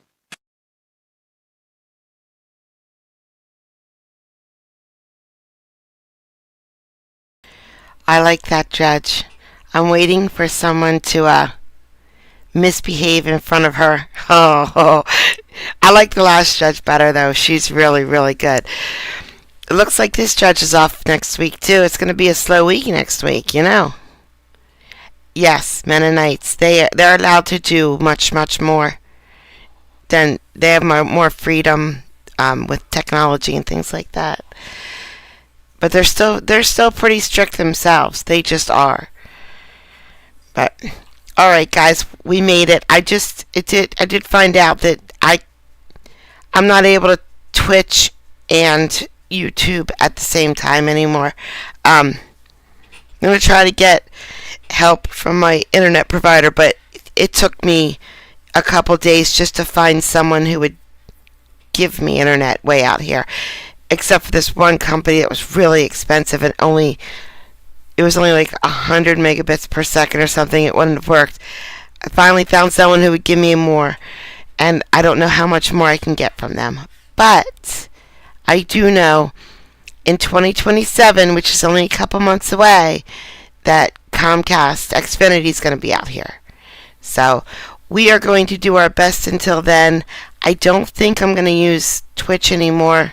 I like that, Judge. I'm waiting for someone to misbehave in front of her. Oh, I like the last judge better, though. She's really, really good. It looks like this judge is off next week, too. It's going to be a slow week next week, you know. Yes, Mennonites. They're allowed to do much, much more. They have more freedom with technology and things like that. But they're still pretty strict themselves. They just are. But all right, guys, we made it. I did find out that I'm not able to Twitch and YouTube at the same time anymore. I'm gonna try to get help from my internet provider, but it took me a couple days just to find someone who would give me internet way out here. Except for this one company that was really expensive and it was only like 100 megabits per second or something. It wouldn't have worked. I finally found someone who would give me more, and I don't know how much more I can get from them. But I do know in 2027, which is only a couple months away, that Comcast Xfinity is going to be out here. So we are going to do our best until then. I don't think I'm going to use Twitch anymore.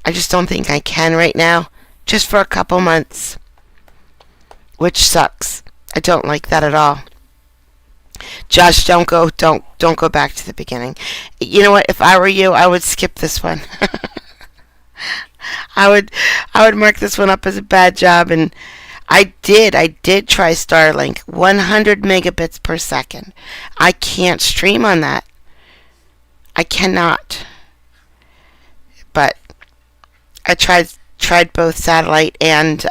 I just don't think I can right now, just for a couple months, which sucks. I don't like that at all. Josh, don't go back to the beginning. You know what? If I were you, I would skip this one. I would mark this one up as a bad job, and I did try Starlink, 100 megabits per second. I can't stream on that. I cannot. But I tried both satellite and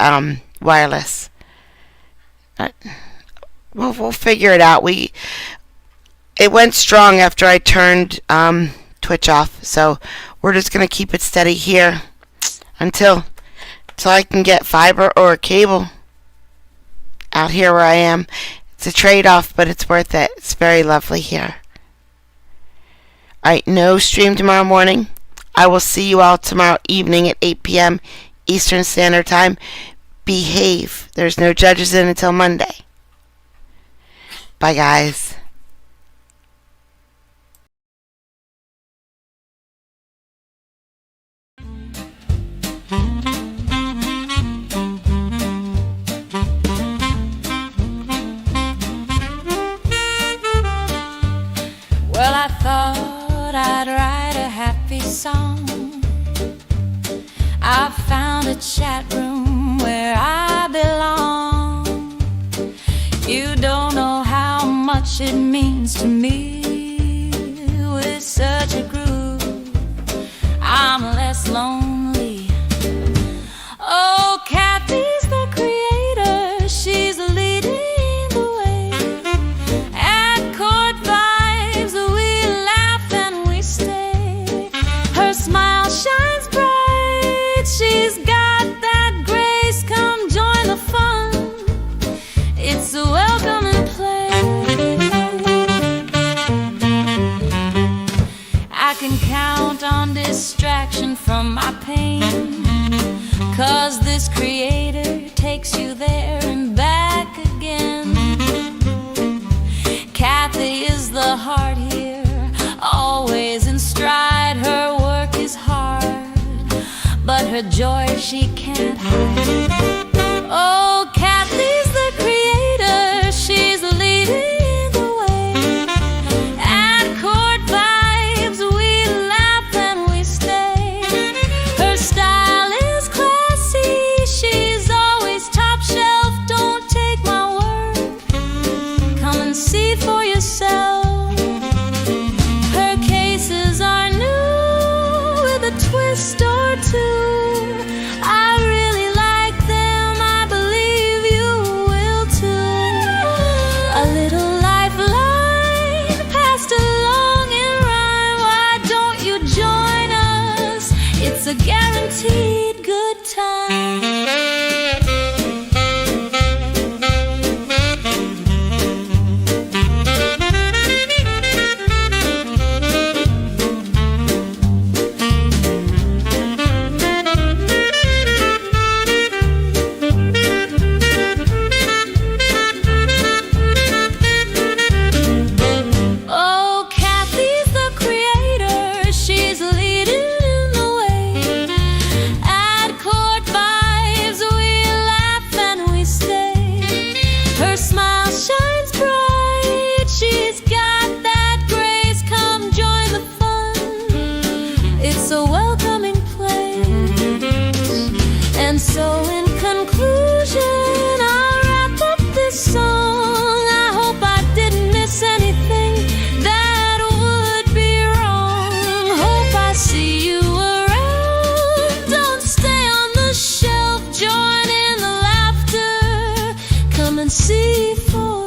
wireless. We'll figure it out. It went strong after I turned Twitch off, so we're just gonna keep it steady here until I can get fiber or a cable out here where I am. It's a trade-off, but it's worth it. It's very lovely here. Alright, no stream tomorrow morning. I will see you all tomorrow evening at 8 p.m. Eastern Standard Time. Behave. There's no judges in until Monday. Bye, guys. Well, I thought I'd write a happy song. I found a chat room where I belong. You don't know how much it means to me. With such a groove, I'm less lonely. Oh, Kathy's the creator. She's leading the way. At Court Vibes, we laugh and we stay. Her smile shines bright. She's got that grace. Come join the fun. It's a welcome and play. I can count on distraction from my pain, 'cause this creator takes you there and back again. Kathy is the heart here, always in stride. Her work is hard, but her joy she can't hide. Oh, Kathy's the creator. and see for